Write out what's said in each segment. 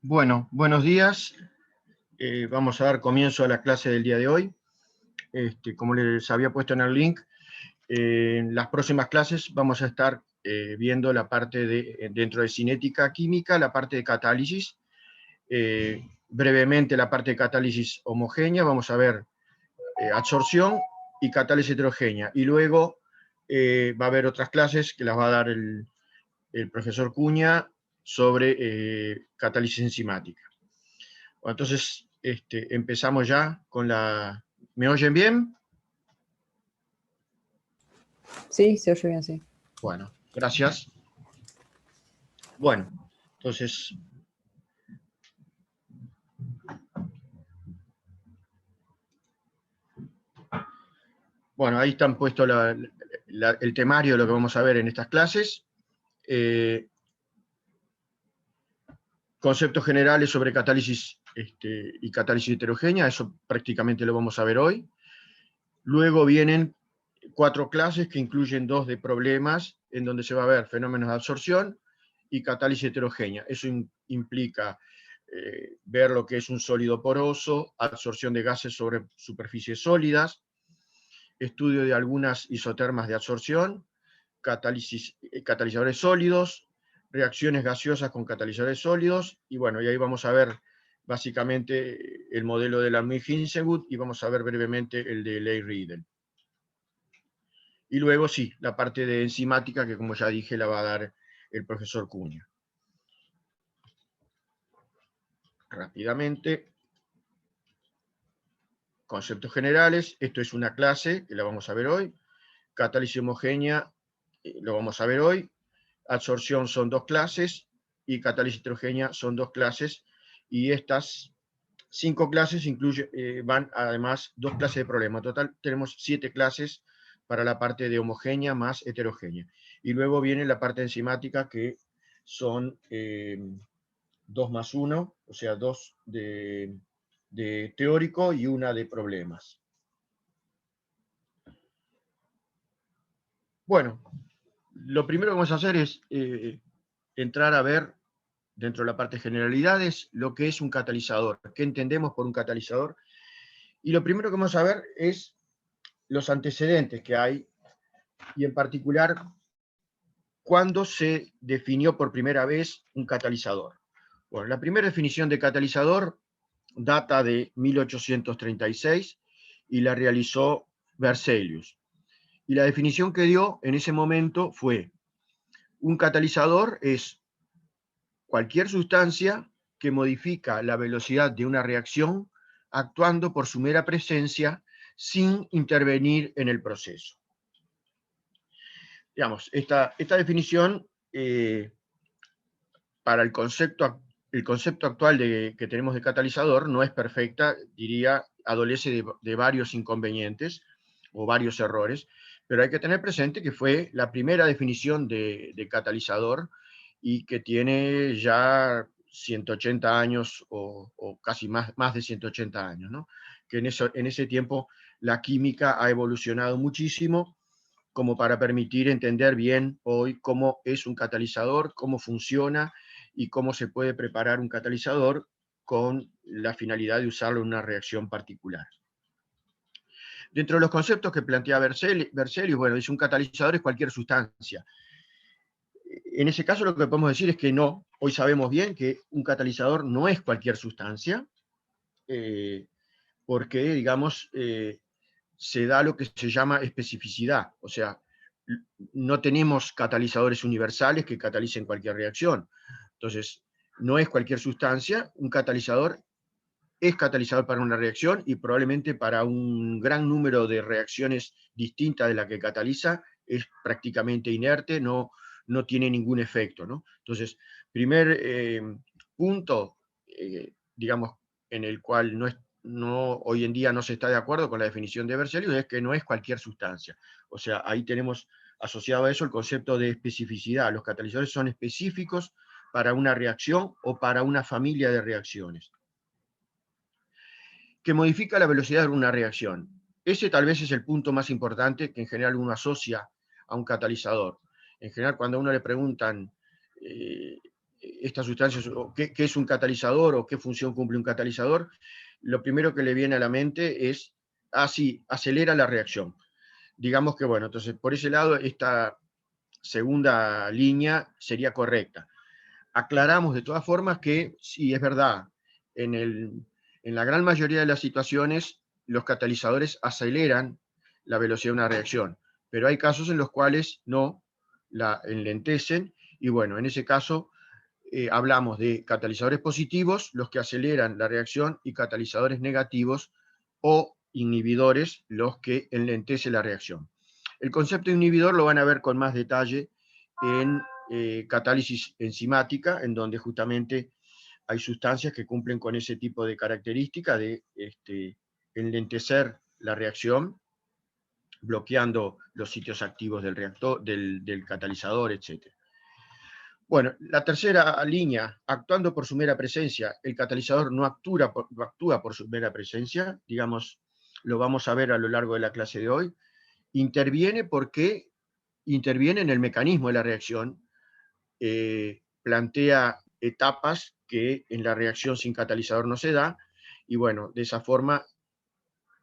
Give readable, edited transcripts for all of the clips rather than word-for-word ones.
Bueno, buenos días. Vamos a dar comienzo a la clase del día de hoy. Como les había puesto en el link, en las próximas clases vamos a estar viendo la parte dentro de cinética química, la parte de catálisis. Brevemente la parte de catálisis homogénea, vamos a ver absorción y catálisis heterogénea. Y luego va a haber otras clases que las va a dar el profesor Cuña sobre catálisis enzimática. Bueno, entonces, empezamos ya con la... ¿Me oyen bien? Sí, se oye bien, sí. Bueno, gracias. Bueno, entonces... Bueno, ahí están puesto el temario de lo que vamos a ver en estas clases. Conceptos generales sobre catálisis y catálisis heterogénea, eso prácticamente lo vamos a ver hoy. Luego vienen 4 clases que incluyen 2 de problemas, en donde se va a ver fenómenos de absorción y catálisis heterogénea. Eso implica ver lo que es un sólido poroso, absorción de gases sobre superficies sólidas, estudio de algunas isotermas de absorción, catalizadores sólidos, reacciones gaseosas con catalizadores sólidos, y bueno, y ahí vamos a ver básicamente el modelo de Lambert-Hinsegud y vamos a ver brevemente el de Leigh-Riedel. Y luego sí, la parte de enzimática, que como ya dije, la va a dar el profesor Cuña. Rápidamente, conceptos generales, esto es una clase que la vamos a ver hoy, catálisis homogénea, lo vamos a ver hoy, absorción son 2 clases, y catálisis heterogénea son 2 clases, y estas 5 clases van además 2 clases de problema. En total tenemos 7 clases para la parte de homogénea más heterogénea. Y luego viene la parte enzimática, que son 2 más 1, o sea, 2 de teórico y 1 de problemas. Bueno, lo primero que vamos a hacer es entrar a ver, dentro de la parte de generalidades, lo que es un catalizador, qué entendemos por un catalizador. Y lo primero que vamos a ver es los antecedentes que hay, y en particular, cuándo se definió por primera vez un catalizador. Bueno, la primera definición de catalizador data de 1836 y la realizó Berzelius. Y la definición que dio en ese momento fue: un catalizador es cualquier sustancia que modifica la velocidad de una reacción actuando por su mera presencia sin intervenir en el proceso. Digamos, esta definición, para el concepto actual que tenemos de catalizador, no es perfecta, diría, adolece de varios inconvenientes o varios errores, pero hay que tener presente que fue la primera definición de catalizador y que tiene ya 180 años o casi más de 180 años, ¿no? Que en ese tiempo la química ha evolucionado muchísimo como para permitir entender bien hoy cómo es un catalizador, cómo funciona y cómo se puede preparar un catalizador con la finalidad de usarlo en una reacción particular. Dentro de los conceptos que plantea Berzelius, bueno, dice un catalizador es cualquier sustancia. En ese caso lo que podemos decir es que no, hoy sabemos bien que un catalizador no es cualquier sustancia, porque, digamos, se da lo que se llama especificidad, o sea, no tenemos catalizadores universales que catalicen cualquier reacción. Entonces, no es cualquier sustancia, un catalizador es catalizador para una reacción y probablemente para un gran número de reacciones distintas de la que cataliza es prácticamente inerte, no tiene ningún efecto, ¿no? Entonces, primer punto, digamos, en el cual hoy en día no se está de acuerdo con la definición de Berzelius, es que no es cualquier sustancia. O sea, ahí tenemos asociado a eso el concepto de especificidad. Los catalizadores son específicos para una reacción o para una familia de reacciones que modifica la velocidad de una reacción. Ese tal vez es el punto más importante que en general uno asocia a un catalizador. En general, cuando a uno le preguntan estas sustancias, o qué es un catalizador o qué función cumple un catalizador, lo primero que le viene a la mente es, sí, acelera la reacción. Digamos que, bueno, entonces por ese lado esta segunda línea sería correcta. Aclaramos de todas formas que sí, es verdad, en la gran mayoría de las situaciones los catalizadores aceleran la velocidad de una reacción, pero hay casos en los cuales no, la enlentecen, y bueno, en ese caso hablamos de catalizadores positivos, los que aceleran la reacción, y catalizadores negativos o inhibidores, los que enlentecen la reacción. El concepto de inhibidor lo van a ver con más detalle en catálisis enzimática, en donde justamente hay sustancias que cumplen con ese tipo de característica de enlentecer la reacción, bloqueando los sitios activos del reactor, del catalizador, etc. Bueno, la tercera línea, actuando por su mera presencia, el catalizador no actúa por su mera presencia, digamos, lo vamos a ver a lo largo de la clase de hoy, interviene porque interviene en el mecanismo de la reacción, plantea etapas que en la reacción sin catalizador no se da, y bueno, de esa forma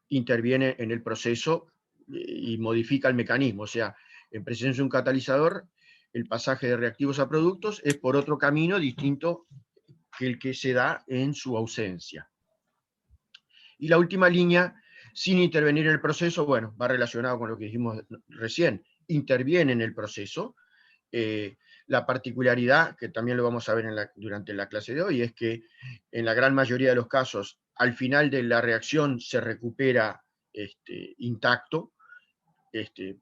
interviene en el proceso y modifica el mecanismo. O sea, en presencia de un catalizador, el pasaje de reactivos a productos es por otro camino distinto que el que se da en su ausencia. Y la última línea, sin intervenir en el proceso, bueno, va relacionado con lo que dijimos recién, interviene en el proceso. La particularidad, que también lo vamos a ver durante la clase de hoy, es que en la gran mayoría de los casos, al final de la reacción se recupera intacto,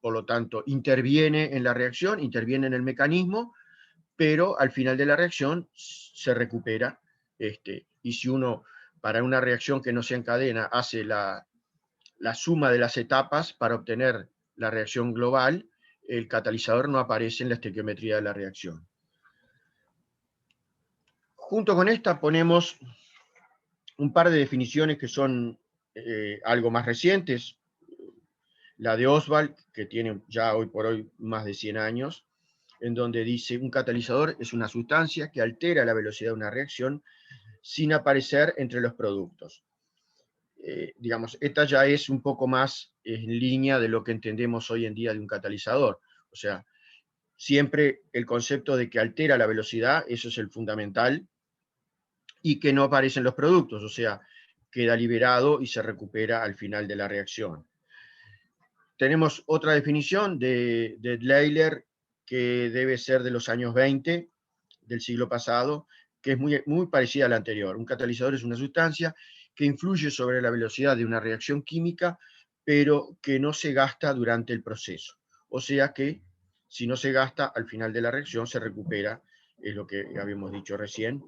por lo tanto, interviene en la reacción, interviene en el mecanismo, pero al final de la reacción se recupera. Y si uno, para una reacción que no se encadena, hace la suma de las etapas para obtener la reacción global, el catalizador no aparece en la estequiometría de la reacción. Junto con esta ponemos un par de definiciones que son algo más recientes. La de Oswald, que tiene ya hoy por hoy más de 100 años, en donde dice: un catalizador es una sustancia que altera la velocidad de una reacción sin aparecer entre los productos. Digamos, esta ya es un poco más en línea de lo que entendemos hoy en día de un catalizador. O sea, siempre el concepto de que altera la velocidad, eso es el fundamental, y que no aparecen los productos, o sea, queda liberado y se recupera al final de la reacción. Tenemos otra definición de Dleiler, que debe ser de los años 20 del siglo pasado, que es muy parecida a la anterior. Un catalizador es una sustancia que influye sobre la velocidad de una reacción química, pero que no se gasta durante el proceso. O sea que, si no se gasta, al final de la reacción se recupera, es lo que habíamos dicho recién.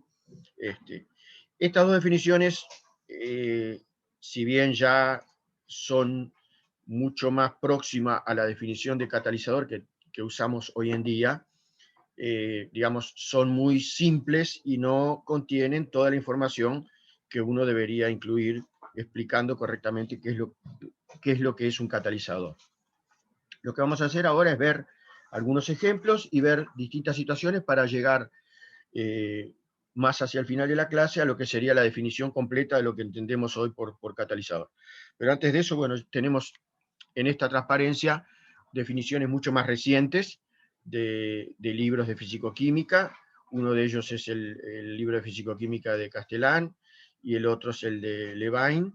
Estas dos definiciones, si bien ya son mucho más próximas a la definición de catalizador que usamos hoy en día, digamos, son muy simples y no contienen toda la información que uno debería incluir explicando correctamente qué es lo que es un catalizador. Lo que vamos a hacer ahora es ver algunos ejemplos y ver distintas situaciones para llegar más hacia el final de la clase a lo que sería la definición completa de lo que entendemos hoy por catalizador. Pero antes de eso, bueno, tenemos en esta transparencia definiciones mucho más recientes de libros de fisicoquímica. Uno de ellos es el libro de fisicoquímica de Castellán y el otro es el de Levine,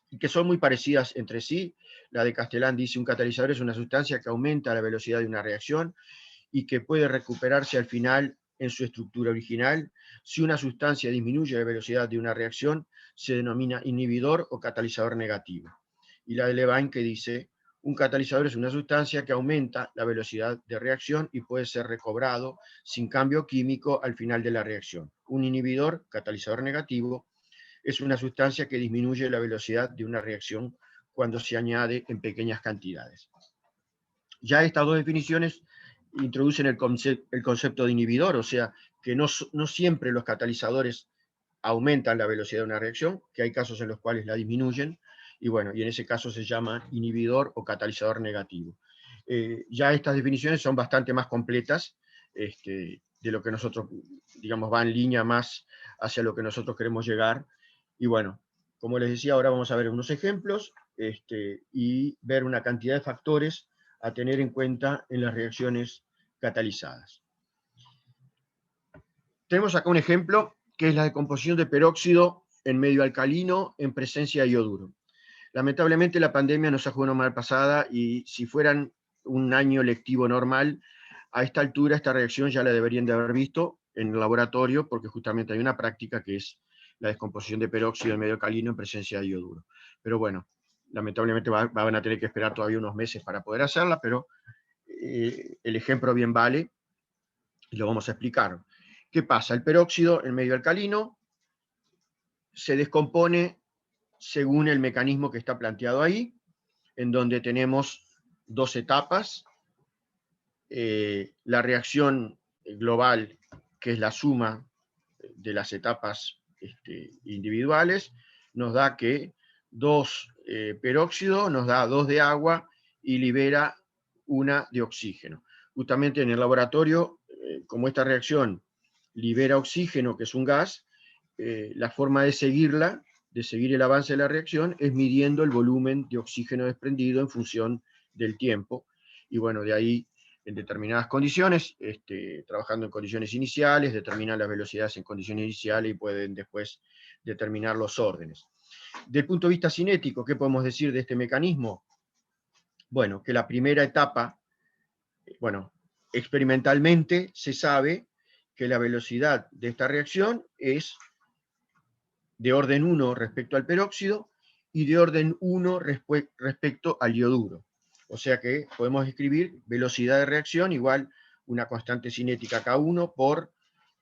y que son muy parecidas entre sí. La de Castellán dice: un catalizador es una sustancia que aumenta la velocidad de una reacción y que puede recuperarse al final en su estructura original. Si una sustancia disminuye la velocidad de una reacción, se denomina inhibidor o catalizador negativo. Y la de Levine, que dice: un catalizador es una sustancia que aumenta la velocidad de reacción y puede ser recobrado sin cambio químico al final de la reacción. Un inhibidor, catalizador negativo, es una sustancia que disminuye la velocidad de una reacción cuando se añade en pequeñas cantidades. Ya estas dos definiciones introducen el concepto de inhibidor, o sea, que no siempre los catalizadores aumentan la velocidad de una reacción, que hay casos en los cuales la disminuyen, y bueno, y en ese caso se llama inhibidor o catalizador negativo. Ya estas definiciones son bastante más completas, de lo que nosotros, digamos, va en línea más hacia lo que nosotros queremos llegar. Y bueno, como les decía, ahora vamos a ver unos ejemplos y ver una cantidad de factores a tener en cuenta en las reacciones catalizadas. Tenemos acá un ejemplo que es la decomposición de peróxido en medio alcalino en presencia de ioduro. Lamentablemente la pandemia nos ha jugado una mala pasada y si fueran un año lectivo normal, a esta altura esta reacción ya la deberían de haber visto en el laboratorio porque justamente hay una práctica que es la descomposición de peróxido en medio alcalino en presencia de ioduro. Pero bueno, lamentablemente van a tener que esperar todavía unos meses para poder hacerla, pero el ejemplo bien vale y lo vamos a explicar. ¿Qué pasa? El peróxido en medio alcalino se descompone según el mecanismo que está planteado ahí, en donde tenemos dos etapas. La reacción global, que es la suma de las etapas individuales, nos da que 2 peróxido nos da 2 de agua y libera 1 de oxígeno. Justamente en el laboratorio, como esta reacción libera oxígeno, que es un gas, la forma de seguirla, de seguir el avance de la reacción, es midiendo el volumen de oxígeno desprendido en función del tiempo. Y bueno, de ahí, en determinadas condiciones, trabajando en condiciones iniciales, determinan las velocidades en condiciones iniciales y pueden después determinar los órdenes. Del punto de vista cinético, ¿qué podemos decir de este mecanismo? Bueno, que la primera etapa, bueno, experimentalmente se sabe que la velocidad de esta reacción es de orden 1 respecto al peróxido y de orden 1 respecto al ioduro. O sea que podemos escribir velocidad de reacción igual una constante cinética K1 por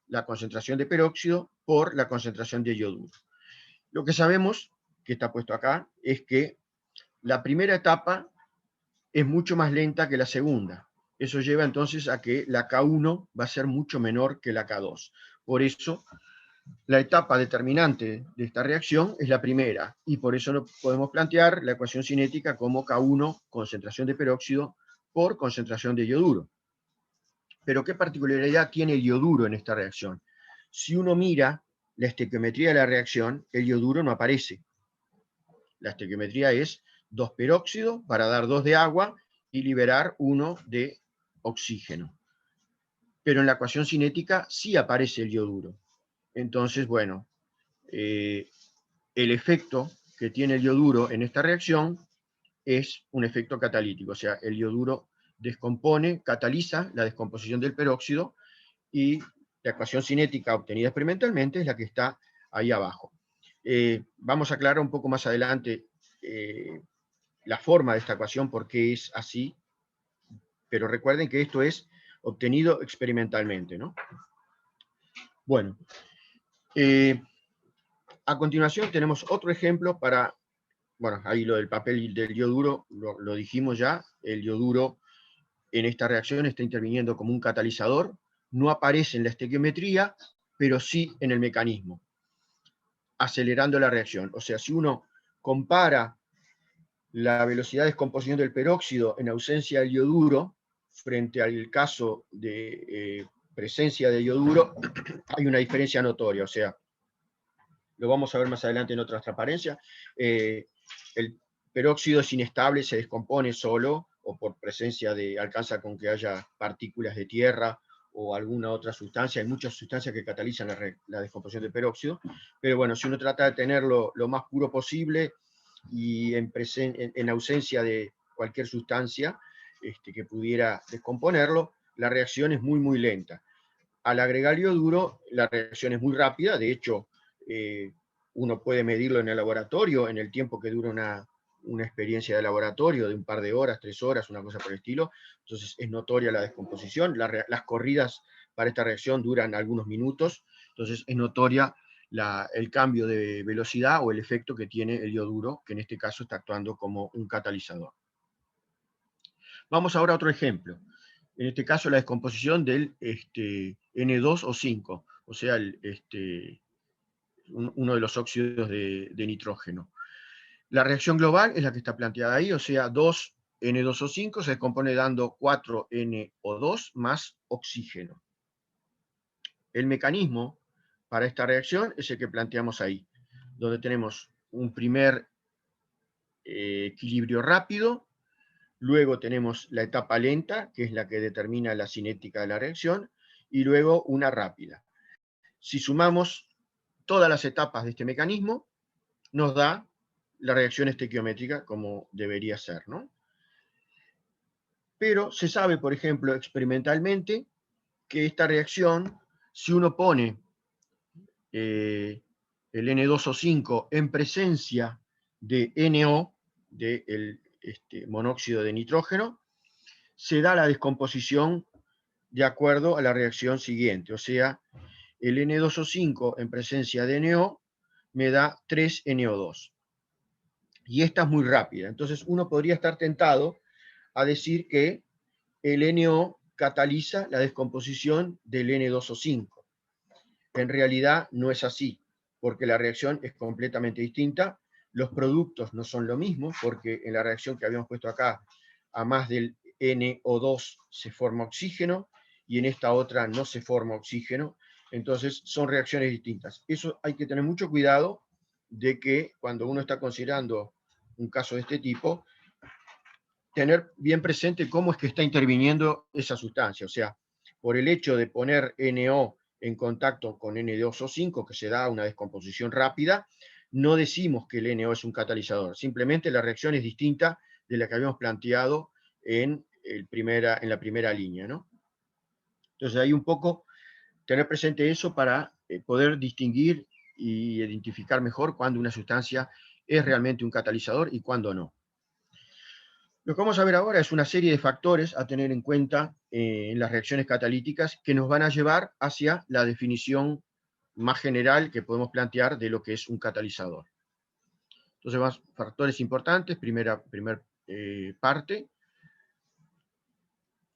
la concentración de peróxido por la concentración de ioduro. Lo que sabemos, que está puesto acá, es que la primera etapa es mucho más lenta que la segunda. Eso lleva entonces a que la K1 va a ser mucho menor que la K2. Por eso la etapa determinante de esta reacción es la primera, y por eso no podemos plantear la ecuación cinética como K1, concentración de peróxido, por concentración de ioduro. Pero ¿qué particularidad tiene el ioduro en esta reacción? Si uno mira la estequiometría de la reacción, el ioduro no aparece. La estequiometría es 2 peróxido para dar 2 de agua y liberar 1 de oxígeno. Pero en la ecuación cinética sí aparece el ioduro. Entonces, bueno, el efecto que tiene el ioduro en esta reacción es un efecto catalítico, o sea, el ioduro descompone, cataliza la descomposición del peróxido y la ecuación cinética obtenida experimentalmente es la que está ahí abajo. Vamos a aclarar un poco más adelante la forma de esta ecuación, por qué es así, pero recuerden que esto es obtenido experimentalmente, ¿no? Bueno, a continuación tenemos otro ejemplo para, bueno, ahí lo del papel del ioduro, lo dijimos ya, el ioduro en esta reacción está interviniendo como un catalizador, no aparece en la estequiometría, pero sí en el mecanismo, acelerando la reacción. O sea, si uno compara la velocidad de descomposición del peróxido en ausencia del ioduro frente al caso de presencia de ioduro, hay una diferencia notoria, o sea, lo vamos a ver más adelante en otra transparencia, el peróxido es inestable, se descompone solo, o por presencia de, alcanza con que haya partículas de tierra o alguna otra sustancia, hay muchas sustancias que catalizan la descomposición del peróxido, pero bueno, si uno trata de tenerlo lo más puro posible y en ausencia de cualquier sustancia que pudiera descomponerlo, la reacción es muy, muy lenta. Al agregar ioduro, la reacción es muy rápida, de hecho, uno puede medirlo en el laboratorio, en el tiempo que dura una experiencia de laboratorio, de un par de horas, 3 horas, una cosa por el estilo, entonces es notoria la descomposición, las corridas para esta reacción duran algunos minutos, entonces es notoria el cambio de velocidad o el efecto que tiene el ioduro, que en este caso está actuando como un catalizador. Vamos ahora a otro ejemplo. En este caso la descomposición del N2O5, o sea, uno de los óxidos de nitrógeno. La reacción global es la que está planteada ahí, o sea, 2N2O5 se descompone dando 4NO2 más oxígeno. El mecanismo para esta reacción es el que planteamos ahí, donde tenemos un primer equilibrio rápido, luego tenemos la etapa lenta, que es la que determina la cinética de la reacción, y luego una rápida. Si sumamos todas las etapas de este mecanismo, nos da la reacción estequiométrica como debería ser, ¿no? Pero se sabe, por ejemplo, experimentalmente, que esta reacción, si uno pone el N2O5 en presencia de NO, del monóxido de nitrógeno, se da la descomposición de acuerdo a la reacción siguiente. O sea, el N2O5 en presencia de NO me da 3NO2. Y esta es muy rápida. Entonces uno podría estar tentado a decir que el NO cataliza la descomposición del N2O5. En realidad no es así, porque la reacción es completamente distinta. Los productos no son lo mismo, porque en la reacción que habíamos puesto acá, a más del NO2 se forma oxígeno, y en esta otra no se forma oxígeno. Entonces son reacciones distintas. Eso hay que tener mucho cuidado de que cuando uno está considerando un caso de este tipo, tener bien presente cómo es que está interviniendo esa sustancia. O sea, por el hecho de poner NO en contacto con N2O5, que se da una descomposición rápida, no decimos que el NO es un catalizador, simplemente la reacción es distinta de la que habíamos planteado en la primera línea, ¿no? Entonces ahí un poco tener presente eso para poder distinguir y identificar mejor cuándo una sustancia es realmente un catalizador y cuándo no. Lo que vamos a ver ahora es una serie de factores a tener en cuenta en las reacciones catalíticas que nos van a llevar hacia la definición más general que podemos plantear de lo que es un catalizador. Entonces, más factores importantes, primera parte.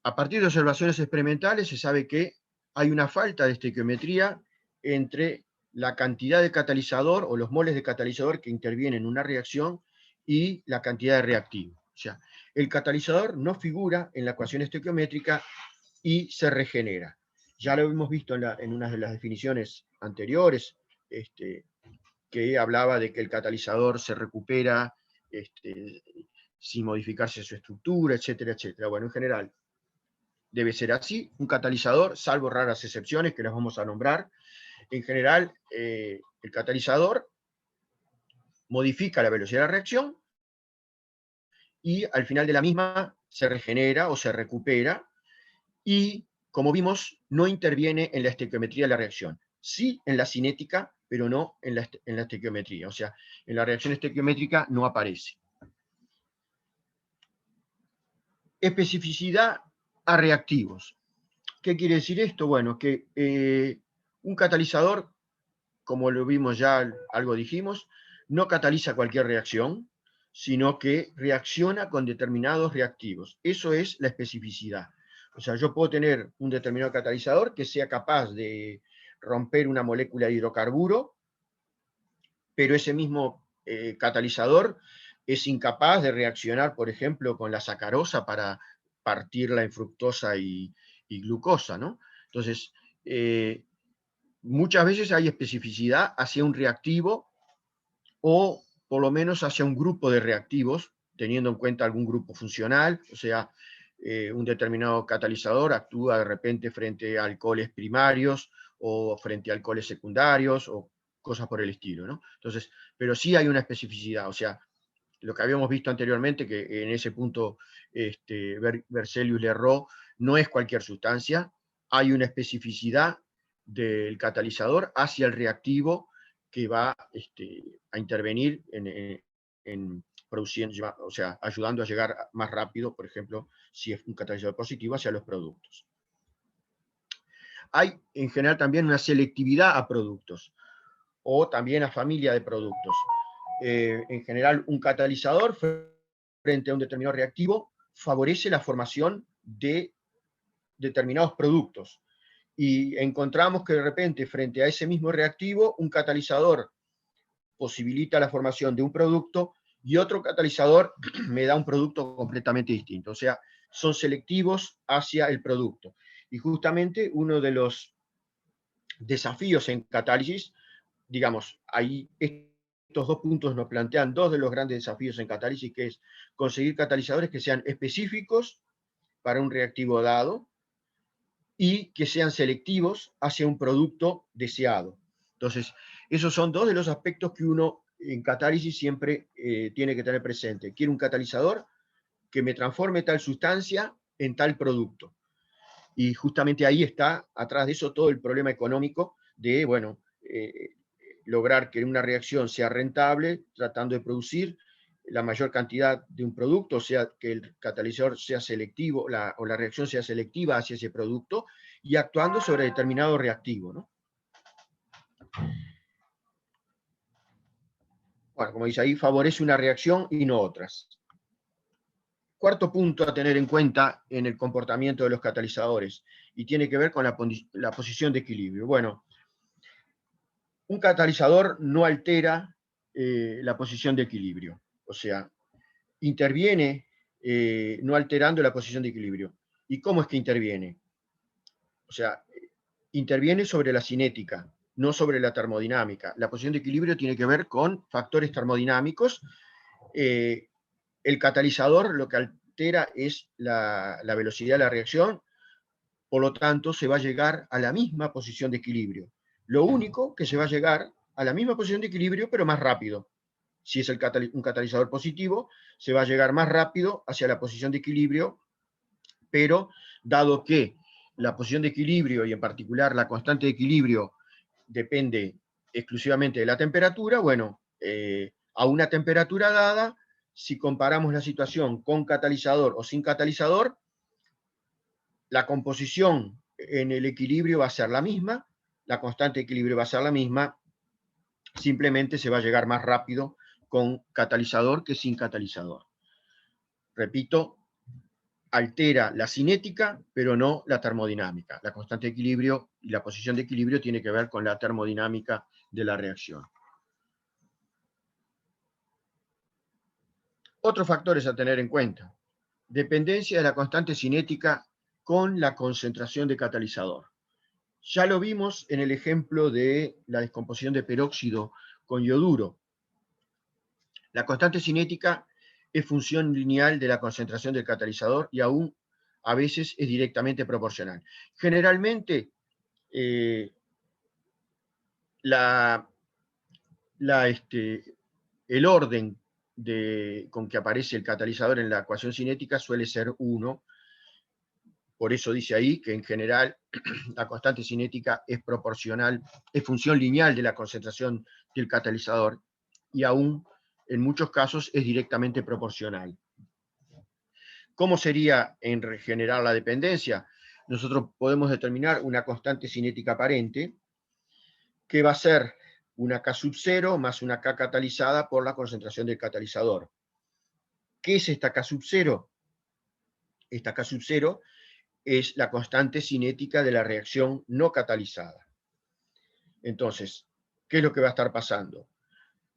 A partir de observaciones experimentales se sabe que hay una falta de estequiometría entre la cantidad de catalizador o los moles de catalizador que intervienen en una reacción y la cantidad de reactivo. O sea, el catalizador no figura en la ecuación estequiométrica y se regenera. Ya lo hemos visto en una de las definiciones anteriores, que hablaba de que el catalizador se recupera sin modificarse su estructura, etcétera, etcétera. Bueno, en general, debe ser así. Un catalizador, salvo raras excepciones que las vamos a nombrar, en general, el catalizador modifica la velocidad de la reacción y al final de la misma se regenera o se recupera y, como vimos, no interviene en la estequiometría de la reacción. Sí en la cinética, pero no en la estequiometría. O sea, en la reacción estequiométrica no aparece. Especificidad a reactivos. ¿Qué quiere decir esto? Bueno, que un catalizador, como lo vimos ya, algo dijimos, no cataliza cualquier reacción, sino que reacciona con determinados reactivos. Eso es la especificidad. O sea, yo puedo tener un determinado catalizador que sea capaz de romper una molécula de hidrocarburo, pero ese mismo catalizador es incapaz de reaccionar, por ejemplo, con la sacarosa para partirla en fructosa y glucosa, ¿no? Entonces, muchas veces hay especificidad hacia un reactivo o por lo menos hacia un grupo de reactivos, teniendo en cuenta algún grupo funcional, o sea, un determinado catalizador actúa de repente frente a alcoholes primarios o frente a alcoholes secundarios o cosas por el estilo, ¿no? Entonces, pero sí hay una especificidad, o sea, lo que habíamos visto anteriormente, que en ese punto Berzelius le erró, no es cualquier sustancia, hay una especificidad del catalizador hacia el reactivo que va a intervenir en produciendo, o sea, ayudando a llegar más rápido, por ejemplo, si es un catalizador positivo, hacia los productos. Hay en general también una selectividad a productos o también a familia de productos. En general, un catalizador frente a un determinado reactivo favorece la formación de determinados productos. Y encontramos que de repente, frente a ese mismo reactivo, un catalizador posibilita la formación de un producto y otro catalizador me da un producto completamente distinto. O sea, son selectivos hacia el producto. Y justamente uno de los desafíos en catálisis, digamos, ahí estos dos puntos nos plantean dos de los grandes desafíos en catálisis, que es conseguir catalizadores que sean específicos para un reactivo dado y que sean selectivos hacia un producto deseado. Entonces, esos son dos de los aspectos que uno en catálisis siempre tiene que tener presente. Quiero un catalizador que me transforme tal sustancia en tal producto. Y justamente ahí está, atrás de eso, todo el problema económico de, bueno, lograr que una reacción sea rentable, tratando de producir la mayor cantidad de un producto, o sea, que el catalizador sea selectivo, o la reacción sea selectiva hacia ese producto, y actuando sobre determinado reactivo, ¿no? Bueno, como dice ahí, favorece una reacción y no otras. Cuarto punto a tener en cuenta en el comportamiento de los catalizadores, y tiene que ver con la posición de equilibrio. Bueno, un catalizador no altera la posición de equilibrio, o sea, interviene no alterando la posición de equilibrio. ¿Y cómo es que interviene? O sea, interviene sobre la cinética, no sobre la termodinámica. La posición de equilibrio tiene que ver con factores termodinámicos. El catalizador lo que altera es la velocidad de la reacción, por lo tanto se va a llegar a la misma posición de equilibrio. Lo único que se va a llegar a la misma posición de equilibrio, pero más rápido. Si es un catalizador positivo, se va a llegar más rápido hacia la posición de equilibrio, pero dado que la posición de equilibrio, y en particular la constante de equilibrio, depende exclusivamente de la temperatura, bueno, a una temperatura dada, si comparamos la situación con catalizador o sin catalizador, la composición en el equilibrio va a ser la misma, la constante de equilibrio va a ser la misma, simplemente se va a llegar más rápido con catalizador que sin catalizador. Repito, altera la cinética, pero no la termodinámica. La constante de equilibrio y la posición de equilibrio tiene que ver con la termodinámica de la reacción. Otros factores a tener en cuenta. Dependencia de la constante cinética con la concentración de catalizador. Ya lo vimos en el ejemplo de la descomposición de peróxido con yoduro. La constante cinética es función lineal de la concentración del catalizador y aún a veces es directamente proporcional. Generalmente, el orden con que aparece el catalizador en la ecuación cinética suele ser 1. Por eso dice ahí que en general la constante cinética es proporcional, es función lineal de la concentración del catalizador y aún en muchos casos es directamente proporcional. ¿Cómo sería en general la dependencia? Nosotros podemos determinar una constante cinética aparente que va a ser una K sub 0 más una K catalizada por la concentración del catalizador. ¿Qué es esta K sub 0? Esta K sub 0 es la constante cinética de la reacción no catalizada. Entonces, ¿qué es lo que va a estar pasando?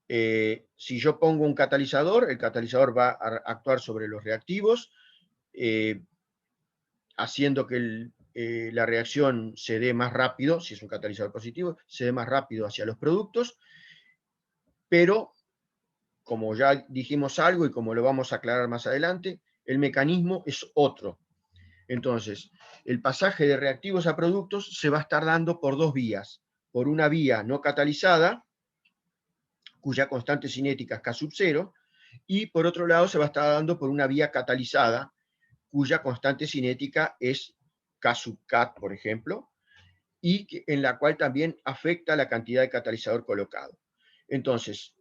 Si yo pongo un catalizador, el catalizador va a actuar sobre los reactivos, haciendo que la reacción se dé más rápido, si es un catalizador positivo, se dé más rápido hacia los productos, pero como ya dijimos algo y como lo vamos a aclarar más adelante, el mecanismo es otro. Entonces, el pasaje de reactivos a productos se va a estar dando por dos vías. Por una vía no catalizada, cuya constante cinética es K sub 0, y por otro lado se va a estar dando por una vía catalizada, cuya constante cinética es K sub cat, por ejemplo, y en la cual también afecta la cantidad de catalizador colocado. Entonces,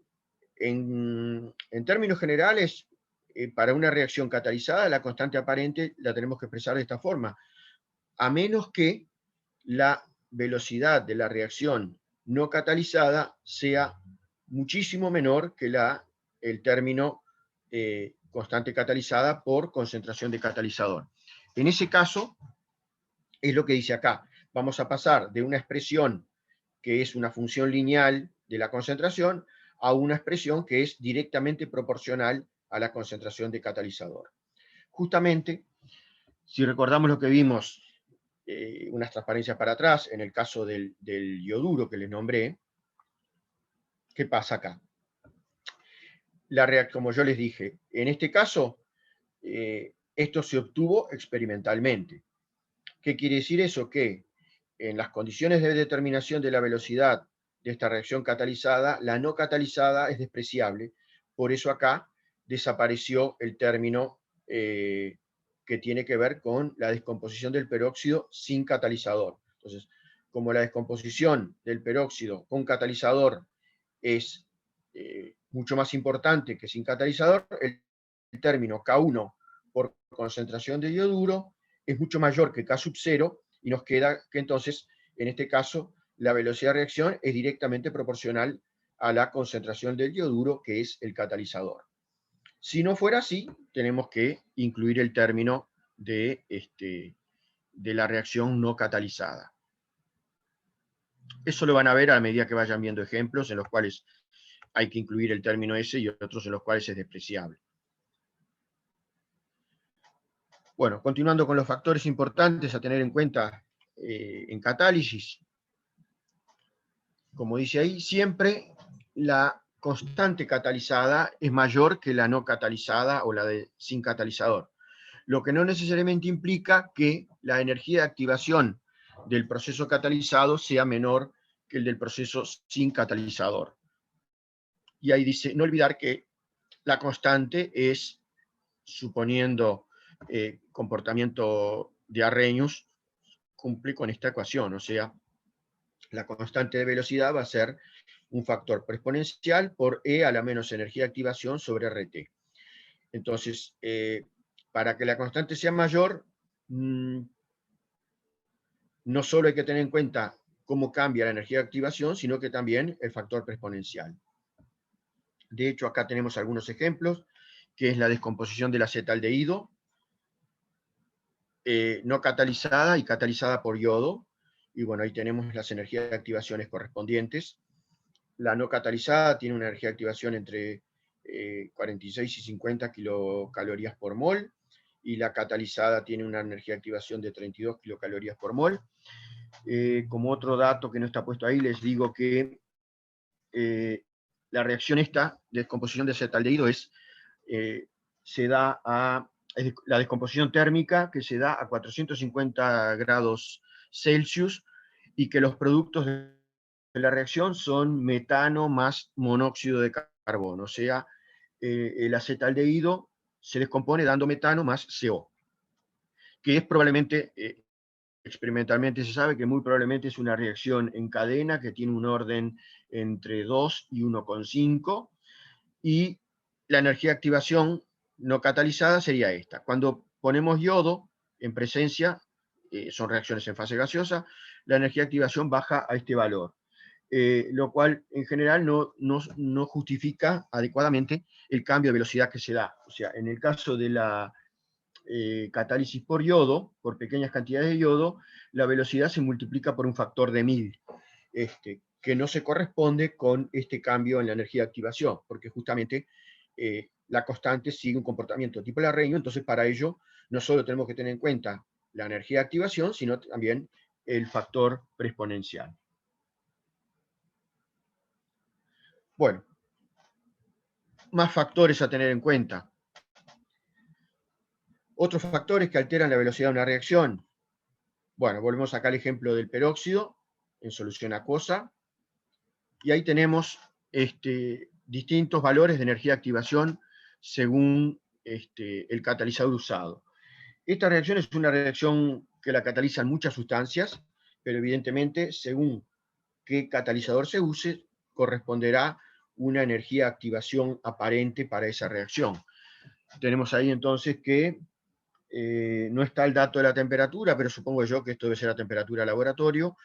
en términos generales, para una reacción catalizada, la constante aparente la tenemos que expresar de esta forma, a menos que la velocidad de la reacción no catalizada sea muchísimo menor que el término constante catalizada por concentración de catalizador. En ese caso, es lo que dice acá. Vamos a pasar de una expresión que es una función lineal de la concentración a una expresión que es directamente proporcional a la concentración de catalizador. Justamente, si recordamos lo que vimos unas transparencias para atrás, en el caso del yoduro que les nombré, ¿qué pasa acá? Como yo les dije, en este caso, esto se obtuvo experimentalmente. ¿Qué quiere decir eso? Que en las condiciones de determinación de la velocidad de esta reacción catalizada, la no catalizada es despreciable. Por eso acá desapareció el término que tiene que ver con la descomposición del peróxido sin catalizador. Entonces, como la descomposición del peróxido con catalizador es mucho más importante que sin catalizador, el término K1 por concentración de yoduro es mucho mayor que K sub 0 y nos queda que entonces, en este caso, la velocidad de reacción es directamente proporcional a la concentración del yoduro, que es el catalizador. Si no fuera así, tenemos que incluir el término de la reacción no catalizada. Eso lo van a ver a medida que vayan viendo ejemplos en los cuales hay que incluir el término ese y otros en los cuales es despreciable. Bueno, continuando con los factores importantes a tener en cuenta en catálisis, como dice ahí, siempre la constante catalizada es mayor que la no catalizada o la de sin catalizador, lo que no necesariamente implica que la energía de activación del proceso catalizado sea menor que el del proceso sin catalizador. Y ahí dice, no olvidar que la constante es, suponiendo comportamiento de Arrhenius, cumple con esta ecuación, o sea, la constante de velocidad va a ser un factor exponencial por E a la menos energía de activación sobre RT. Entonces, para que la constante sea mayor, no solo hay que tener en cuenta cómo cambia la energía de activación, sino que también el factor exponencial. De hecho, acá tenemos algunos ejemplos, que es la descomposición del acetaldehído, no catalizada y catalizada por yodo. Y bueno, ahí tenemos las energías de activaciones correspondientes. La no catalizada tiene una energía de activación entre 46 y 50 kilocalorías por mol, y la catalizada tiene una energía de activación de 32 kilocalorías por mol. Como otro dato que no está puesto ahí, les digo que la reacción esta de descomposición de acetaldehído se da a la descomposición térmica que se da a 450 grados Celsius y que los productos de la reacción son metano más monóxido de carbono, o sea, el acetaldehído se descompone dando metano más CO, que es probablemente, experimentalmente se sabe que muy probablemente es una reacción en cadena que tiene un orden entre 2 y 1,5, y la energía de activación no catalizada sería esta. Cuando ponemos yodo en presencia, son reacciones en fase gaseosa, la energía de activación baja a este valor, lo cual en general no justifica adecuadamente el cambio de velocidad que se da. O sea, en el caso de la catálisis por yodo, por pequeñas cantidades de yodo, la velocidad se multiplica por un factor de 1000, que no se corresponde con este cambio en la energía de activación, porque justamente la constante sigue un comportamiento tipo Lagrange. Entonces para ello no solo tenemos que tener en cuenta la energía de activación, sino también el factor preexponencial. Bueno, más factores a tener en cuenta. Otros factores que alteran la velocidad de una reacción. Bueno, volvemos acá al ejemplo del peróxido en solución acuosa. Y ahí tenemos distintos valores de energía de activación según el catalizador usado. Esta reacción es una reacción que la catalizan muchas sustancias, pero evidentemente, según qué catalizador se use, corresponderá una energía de activación aparente para esa reacción. Tenemos ahí entonces que no está el dato de la temperatura, pero supongo yo que esto debe ser la temperatura de laboratorio.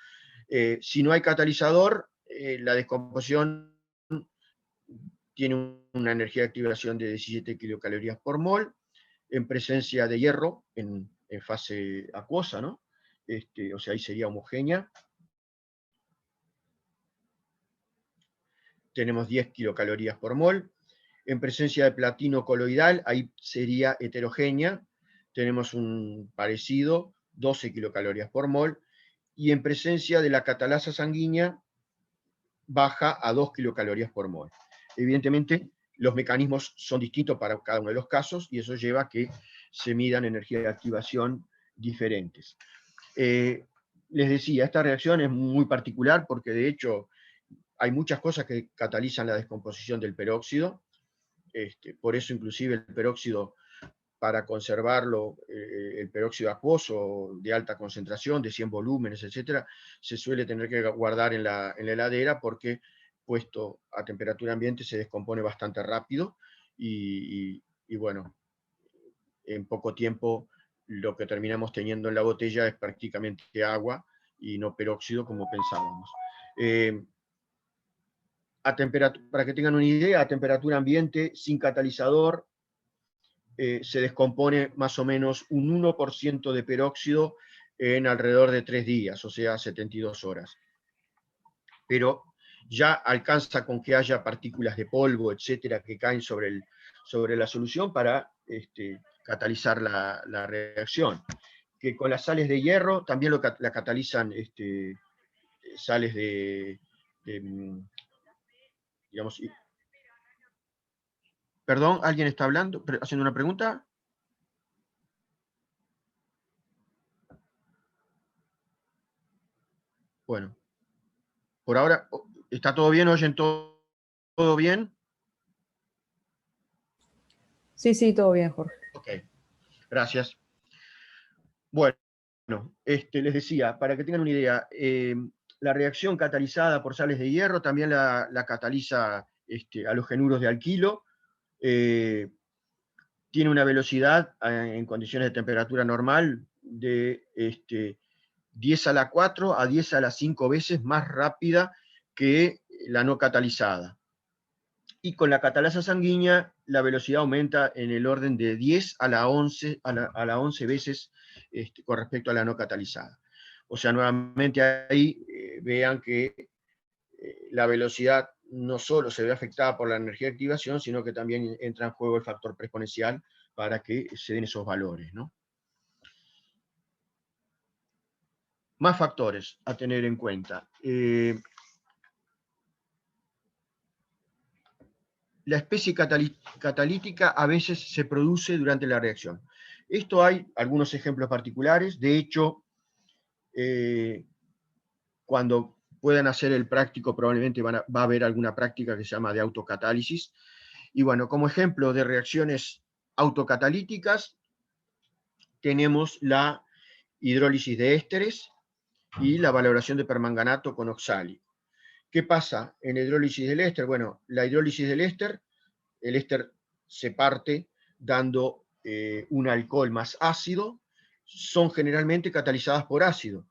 Si no hay catalizador, la descomposición tiene una energía de activación de 17 kilocalorías por mol, en presencia de hierro en fase acuosa, ¿no? O sea, ahí sería homogénea. Tenemos 10 kilocalorías por mol. En presencia de platino coloidal, ahí sería heterogénea. Tenemos un parecido 12 kilocalorías por mol, y en presencia de la catalasa sanguínea baja a 2 kilocalorías por mol. Evidentemente, los mecanismos son distintos para cada uno de los casos, y eso lleva a que se midan energías de activación diferentes. Les decía, esta reacción es muy particular porque de hecho hay muchas cosas que catalizan la descomposición del peróxido. Por eso inclusive el peróxido, para conservarlo, el peróxido acuoso de alta concentración, de 100 volúmenes, etcétera, se suele tener que guardar en la heladera porque, puesto a temperatura ambiente, se descompone bastante rápido y bueno, en poco tiempo lo que terminamos teniendo en la botella es prácticamente agua y no peróxido como pensábamos. Para que tengan una idea, a temperatura ambiente, sin catalizador, se descompone más o menos un 1% de peróxido en alrededor de 3 días, o sea, 72 horas. Pero ya alcanza con que haya partículas de polvo, etcétera, que caen sobre la solución para catalizar la reacción. Que con las sales de hierro también la catalizan sales digamos. Perdón, ¿alguien está hablando, haciendo una pregunta? Bueno, por ahora, ¿está todo bien? ¿Oyen todo bien? Sí, sí, todo bien, Jorge. Ok, gracias. Bueno, les decía, para que tengan una idea, la reacción catalizada por sales de hierro también la cataliza halogenuros de alquilo. Tiene una velocidad en condiciones de temperatura normal de 10 a la 4 a 10 a la 5 veces más rápida que la no catalizada. Y con la catalasa sanguínea la velocidad aumenta en el orden de 10 a la 11, a la 11 veces con respecto a la no catalizada. O sea, nuevamente ahí vean que la velocidad no solo se ve afectada por la energía de activación, sino que también entra en juego el factor preexponencial para que se den esos valores, ¿no? Más factores a tener en cuenta. La especie catalítica a veces se produce durante la reacción. Esto hay algunos ejemplos particulares. De hecho, cuando puedan hacer el práctico, probablemente va a haber alguna práctica que se llama de autocatálisis. Y bueno, como ejemplo de reacciones autocatalíticas, tenemos la hidrólisis de ésteres y la valoración de permanganato con oxálico. ¿Qué pasa en hidrólisis del éster? Bueno, la hidrólisis del éster, el éster se parte dando un alcohol más ácido, son generalmente catalizadas por ácido.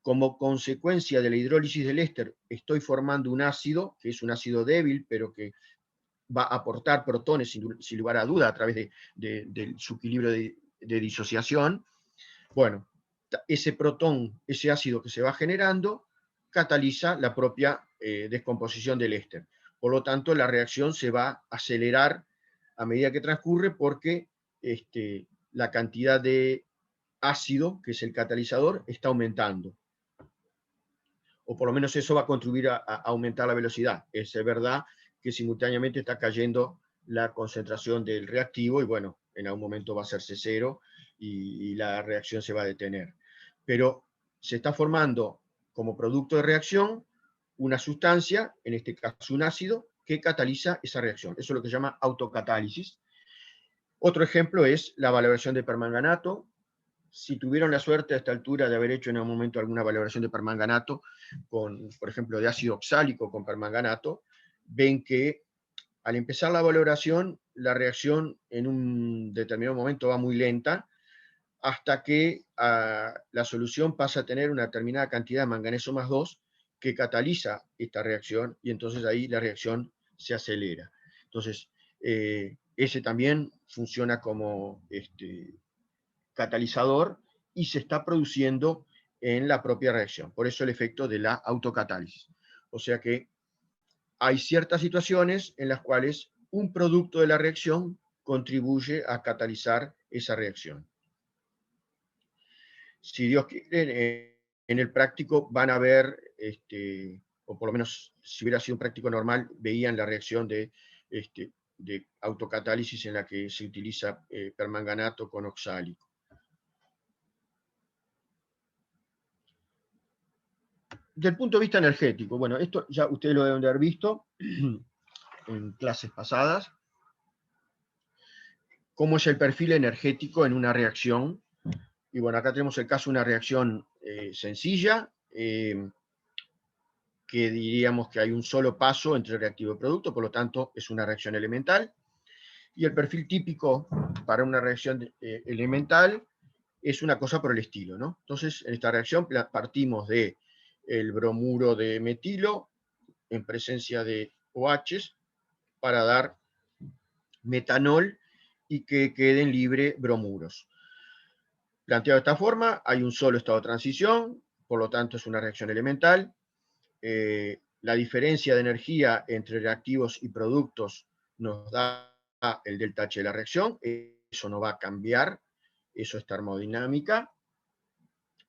Como consecuencia de la hidrólisis del éster, estoy formando un ácido, que es un ácido débil, pero que va a aportar protones sin lugar a duda a través de su equilibrio de disociación. Bueno, ese protón, ese ácido que se va generando, cataliza la propia descomposición del éster. Por lo tanto, la reacción se va a acelerar a medida que transcurre porque la cantidad de ácido, que es el catalizador, está aumentando. O por lo menos eso va a contribuir a aumentar la velocidad. Es verdad que simultáneamente está cayendo la concentración del reactivo y bueno, en algún momento va a hacerse cero y la reacción se va a detener. Pero se está formando como producto de reacción una sustancia, en este caso un ácido, que cataliza esa reacción. Eso es lo que se llama autocatálisis. Otro ejemplo es la valoración de permanganato. Si tuvieron la suerte a esta altura de haber hecho en algún momento alguna valoración de permanganato, por ejemplo, de ácido oxálico con permanganato, ven que al empezar la valoración, la reacción en un determinado momento va muy lenta, hasta que la solución pasa a tener una determinada cantidad de manganeso más 2 que cataliza esta reacción, y entonces ahí la reacción se acelera. Entonces, ese también funciona como catalizador y se está produciendo en la propia reacción. Por eso el efecto de la autocatálisis. O sea que hay ciertas situaciones en las cuales un producto de la reacción contribuye a catalizar esa reacción. si Dios quiere, en el práctico van a ver, o por lo menos si hubiera sido un práctico normal, veían la reacción de autocatálisis en la que se utiliza permanganato con oxálico. Del punto de vista energético, bueno, esto ya ustedes lo deben de haber visto en clases pasadas, cómo es el perfil energético en una reacción. Y bueno, acá tenemos el caso de una reacción sencilla, que diríamos que hay un solo paso entre reactivo y producto, por lo tanto es una reacción elemental. Y el perfil típico para una reacción elemental es una cosa por el estilo, ¿no? Entonces, en esta reacción partimos de el bromuro de metilo en presencia de OH para dar metanol y que queden libre bromuros. Planteado de esta forma, hay un solo estado de transición, por lo tanto es una reacción elemental. La diferencia de energía entre reactivos y productos nos da el delta H de la reacción, eso no va a cambiar, eso es termodinámica,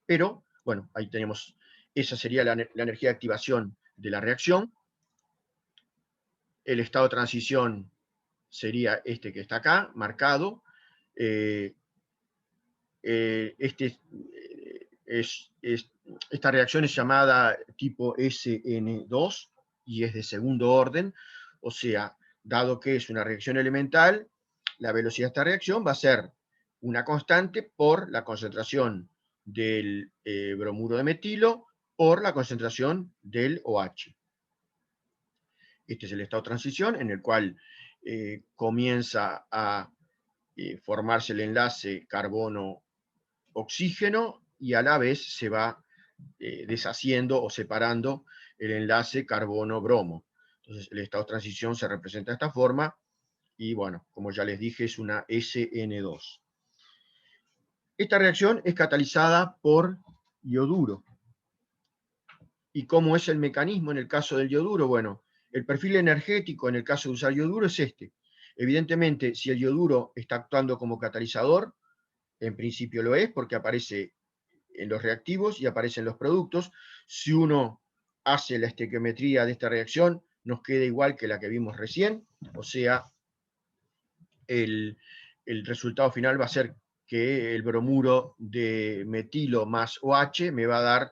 pero bueno, ahí tenemos, esa sería la energía de activación de la reacción. El estado de transición sería este que está acá, marcado. Esta reacción es llamada tipo SN2 y es de segundo orden, o sea, dado que es una reacción elemental, la velocidad de esta reacción va a ser una constante por la concentración del bromuro de metilo por la concentración del OH. Este es el estado de transición en el cual comienza a formarse el enlace carbono-oxígeno y a la vez se va deshaciendo o separando el enlace carbono-bromo. Entonces el estado de transición se representa de esta forma y bueno, como ya les dije, es una SN2. Esta reacción es catalizada por yoduro. ¿Y cómo es el mecanismo en el caso del yoduro? Bueno, el perfil energético en el caso de usar yoduro es este. Evidentemente, si el yoduro está actuando como catalizador, en principio lo es porque aparece en los reactivos y aparece en los productos. Si uno hace la estequiometría de esta reacción, nos queda igual que la que vimos recién, o sea, el resultado final va a ser que el bromuro de metilo más OH me va a dar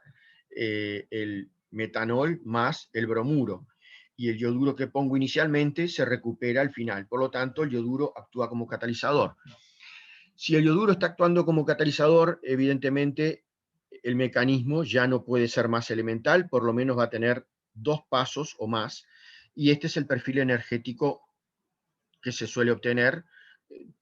el metanol más el bromuro. Y el yoduro que pongo inicialmente se recupera al final. Por lo tanto, el yoduro actúa como catalizador. Si el yoduro está actuando como catalizador, evidentemente el mecanismo ya no puede ser más elemental, por lo menos va a tener dos pasos o más. Y este es el perfil energético que se suele obtener.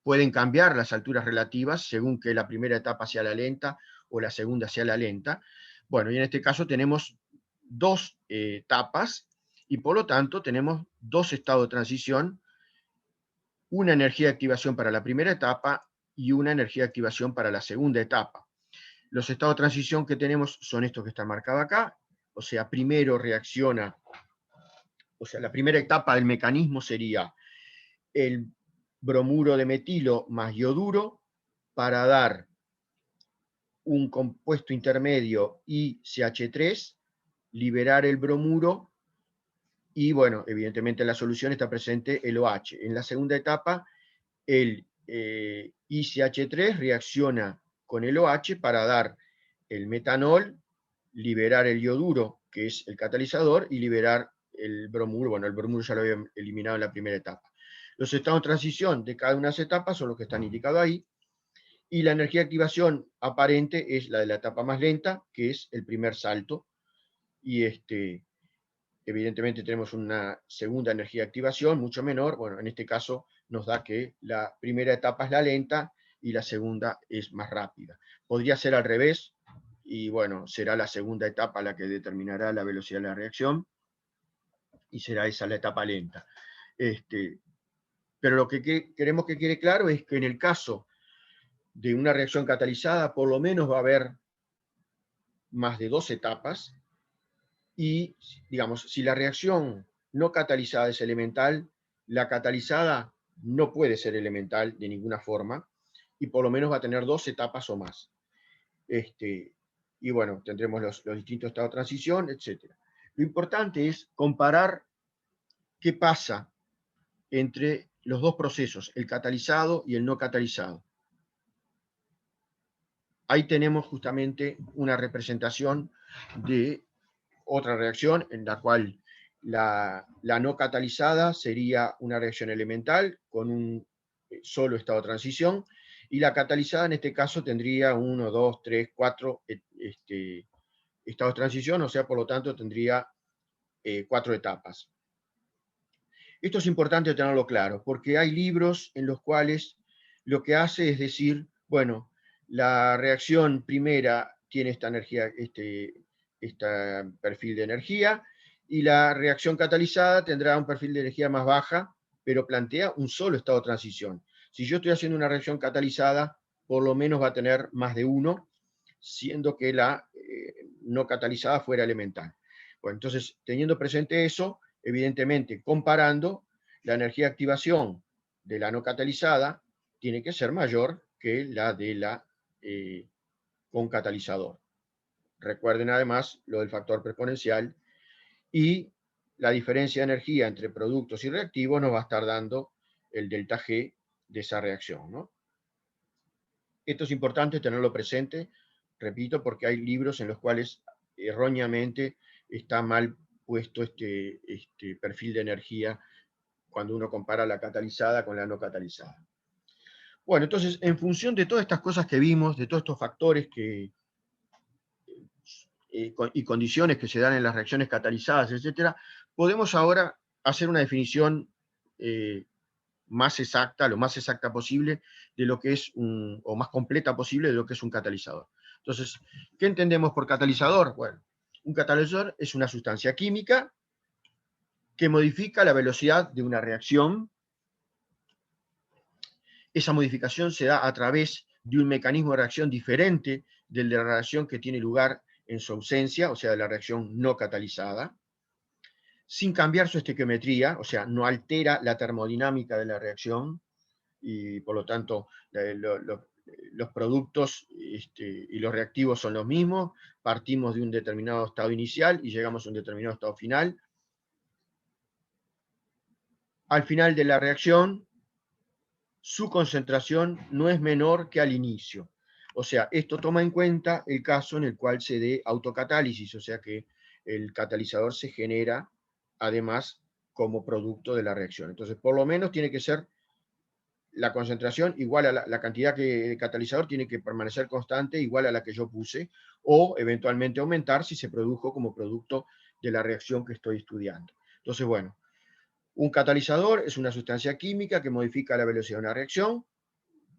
Pueden cambiar las alturas relativas según que la primera etapa sea la lenta o la segunda sea la lenta. Bueno, y en este caso tenemos dos etapas y por lo tanto tenemos dos estados de transición, una energía de activación para la primera etapa y una energía de activación para la segunda etapa. Los estados de transición que tenemos son estos que están marcados acá, o sea, primero reacciona, o sea, la primera etapa del mecanismo sería el bromuro de metilo más yoduro para dar un compuesto intermedio ICH3, liberar el bromuro y, bueno, evidentemente en la solución está presente el OH. En la segunda etapa, el ICH3 reacciona con el OH para dar el metanol, liberar el yoduro, que es el catalizador, y liberar el bromuro. Bueno, el bromuro ya lo había eliminado en la primera etapa. Los estados de transición de cada una de las etapas son los que están indicados ahí, y la energía de activación aparente es la de la etapa más lenta, que es el primer salto, y evidentemente tenemos una segunda energía de activación mucho menor. Bueno, en este caso nos da que la primera etapa es la lenta y la segunda es más rápida. Podría ser al revés, y bueno, será la segunda etapa la que determinará la velocidad de la reacción, y será esa la etapa lenta. Pero lo que queremos que quede claro es que en el caso de una reacción catalizada, por lo menos va a haber más de dos etapas, y, digamos, si la reacción no catalizada es elemental, la catalizada no puede ser elemental de ninguna forma, y por lo menos va a tener dos etapas o más. Y bueno, tendremos los distintos estados de transición, etc. Lo importante es comparar qué pasa entre los dos procesos, el catalizado y el no catalizado. Ahí tenemos justamente una representación de otra reacción en la cual la no catalizada sería una reacción elemental con un solo estado de transición, y la catalizada en este caso tendría 1, 2, 3, 4 estados de transición, o sea, por lo tanto tendría 4 etapas. Esto es importante tenerlo claro, porque hay libros en los cuales lo que hace es decir, bueno, la reacción primera tiene esta energía, este perfil de energía, y la reacción catalizada tendrá un perfil de energía más baja, pero plantea un solo estado de transición. Si yo estoy haciendo una reacción catalizada, por lo menos va a tener más de uno, siendo que la no catalizada fuera elemental. Bueno, entonces, teniendo presente eso, evidentemente, comparando, la energía de activación de la no catalizada tiene que ser mayor que la de la con catalizador. Recuerden además lo del factor preexponencial, y la diferencia de energía entre productos y reactivos nos va a estar dando el delta G de esa reacción, ¿no? Esto es importante tenerlo presente, repito, porque hay libros en los cuales erróneamente está mal puesto este perfil de energía cuando uno compara la catalizada con la no catalizada. Bueno, entonces, en función de todas estas cosas que vimos, de todos estos factores y condiciones que se dan en las reacciones catalizadas, etc., podemos ahora hacer una definición más exacta, lo más exacta posible, de lo que es o más completa posible de lo que es un catalizador. Entonces, ¿qué entendemos por catalizador? Bueno, un catalizador es una sustancia química que modifica la velocidad de una reacción. Esa modificación se da a través de un mecanismo de reacción diferente del de la reacción que tiene lugar en su ausencia, o sea, de la reacción no catalizada, sin cambiar su estequiometría, o sea, no altera la termodinámica de la reacción, y por lo tanto los productos y los reactivos son los mismos, partimos de un determinado estado inicial y llegamos a un determinado estado final. Al final de la reacción, su concentración no es menor que al inicio. O sea, esto toma en cuenta el caso en el cual se dé autocatálisis, o sea que el catalizador se genera además como producto de la reacción. Entonces, por lo menos tiene que ser la concentración igual a la cantidad de catalizador tiene que permanecer constante, igual a la que yo puse, o eventualmente aumentar si se produjo como producto de la reacción que estoy estudiando. Entonces, bueno, un catalizador es una sustancia química que modifica la velocidad de una reacción,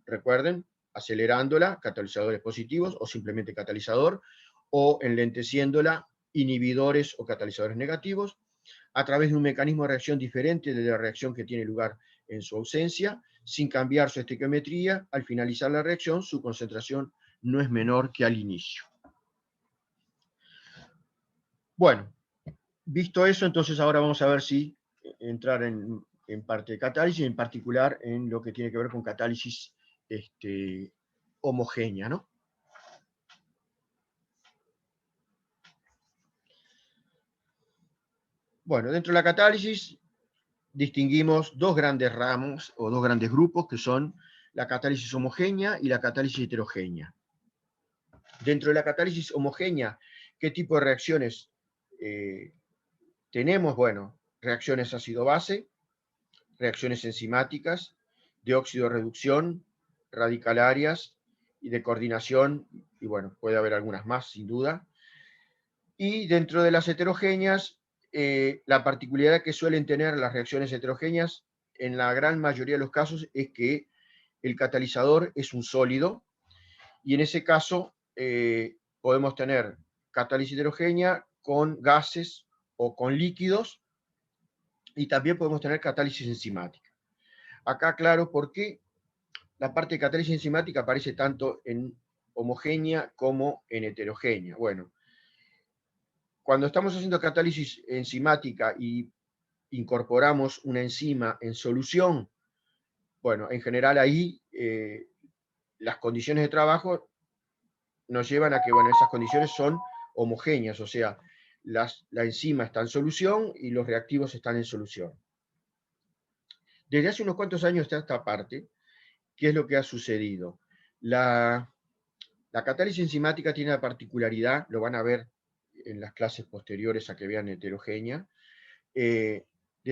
recuerden, acelerándola, catalizadores positivos o simplemente catalizador, o enlenteciéndola, inhibidores o catalizadores negativos, a través de un mecanismo de reacción diferente de la reacción que tiene lugar en su ausencia, sin cambiar su estequiometría. Al finalizar la reacción, su concentración no es menor que al inicio. Bueno, visto eso, entonces ahora vamos a ver si entrar en parte de catálisis, en particular en lo que tiene que ver con catálisis homogénea, ¿no? Bueno, dentro de la catálisis distinguimos dos grandes ramos o dos grandes grupos, que son la catálisis homogénea y la catálisis heterogénea. Dentro de la catálisis homogénea, ¿qué tipo de reacciones tenemos? Bueno, reacciones ácido-base, reacciones enzimáticas, de óxido-reducción, radicalarias y de coordinación, y bueno, puede haber algunas más, sin duda. Y dentro de las heterogéneas, la particularidad que suelen tener las reacciones heterogéneas, en la gran mayoría de los casos, es que el catalizador es un sólido, y en ese caso podemos tener catálisis heterogénea con gases o con líquidos, y también podemos tener catálisis enzimática. Acá, claro, ¿por qué la parte de catálisis enzimática aparece tanto en homogénea como en heterogénea? Bueno, cuando estamos haciendo catálisis enzimática y incorporamos una enzima en solución, bueno, en general ahí las condiciones de trabajo nos llevan a que, bueno, esas condiciones son homogéneas, o sea, la enzima está en solución y los reactivos están en solución. Desde hace unos cuantos años está esta parte, ¿qué es lo que ha sucedido? La catálisis enzimática tiene la particularidad, lo van a ver en las clases posteriores a que vean heterogénea, de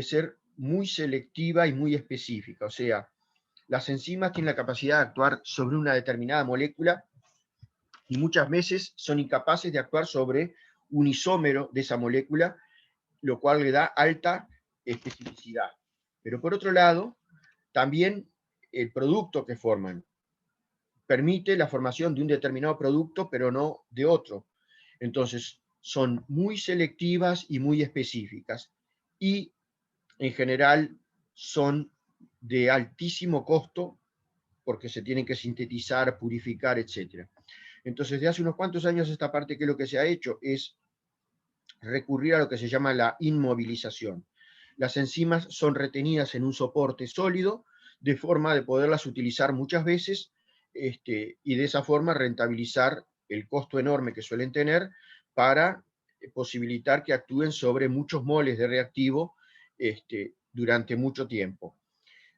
ser muy selectiva y muy específica. O sea, las enzimas tienen la capacidad de actuar sobre una determinada molécula y muchas veces son incapaces de actuar sobre un isómero de esa molécula, lo cual le da alta especificidad. Pero por otro lado, también el producto que forman permite la formación de un determinado producto, pero no de otro. Entonces, son muy selectivas y muy específicas. Y en general son de altísimo costo porque se tienen que sintetizar, purificar, etc. Entonces, de hace unos cuantos años esta parte, que lo que se ha hecho es recurrir a lo que se llama la inmovilización. Las enzimas son retenidas en un soporte sólido de forma de poderlas utilizar muchas veces y de esa forma rentabilizar el costo enorme que suelen tener para posibilitar que actúen sobre muchos moles de reactivo durante mucho tiempo.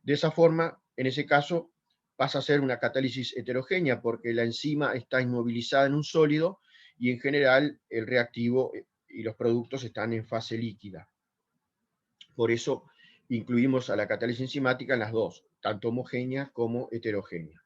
De esa forma, en ese caso, pasa a ser una catálisis heterogénea porque la enzima está inmovilizada en un sólido y en general el reactivo y los productos están en fase líquida. Por eso incluimos a la catálisis enzimática en las dos, tanto homogénea como heterogénea.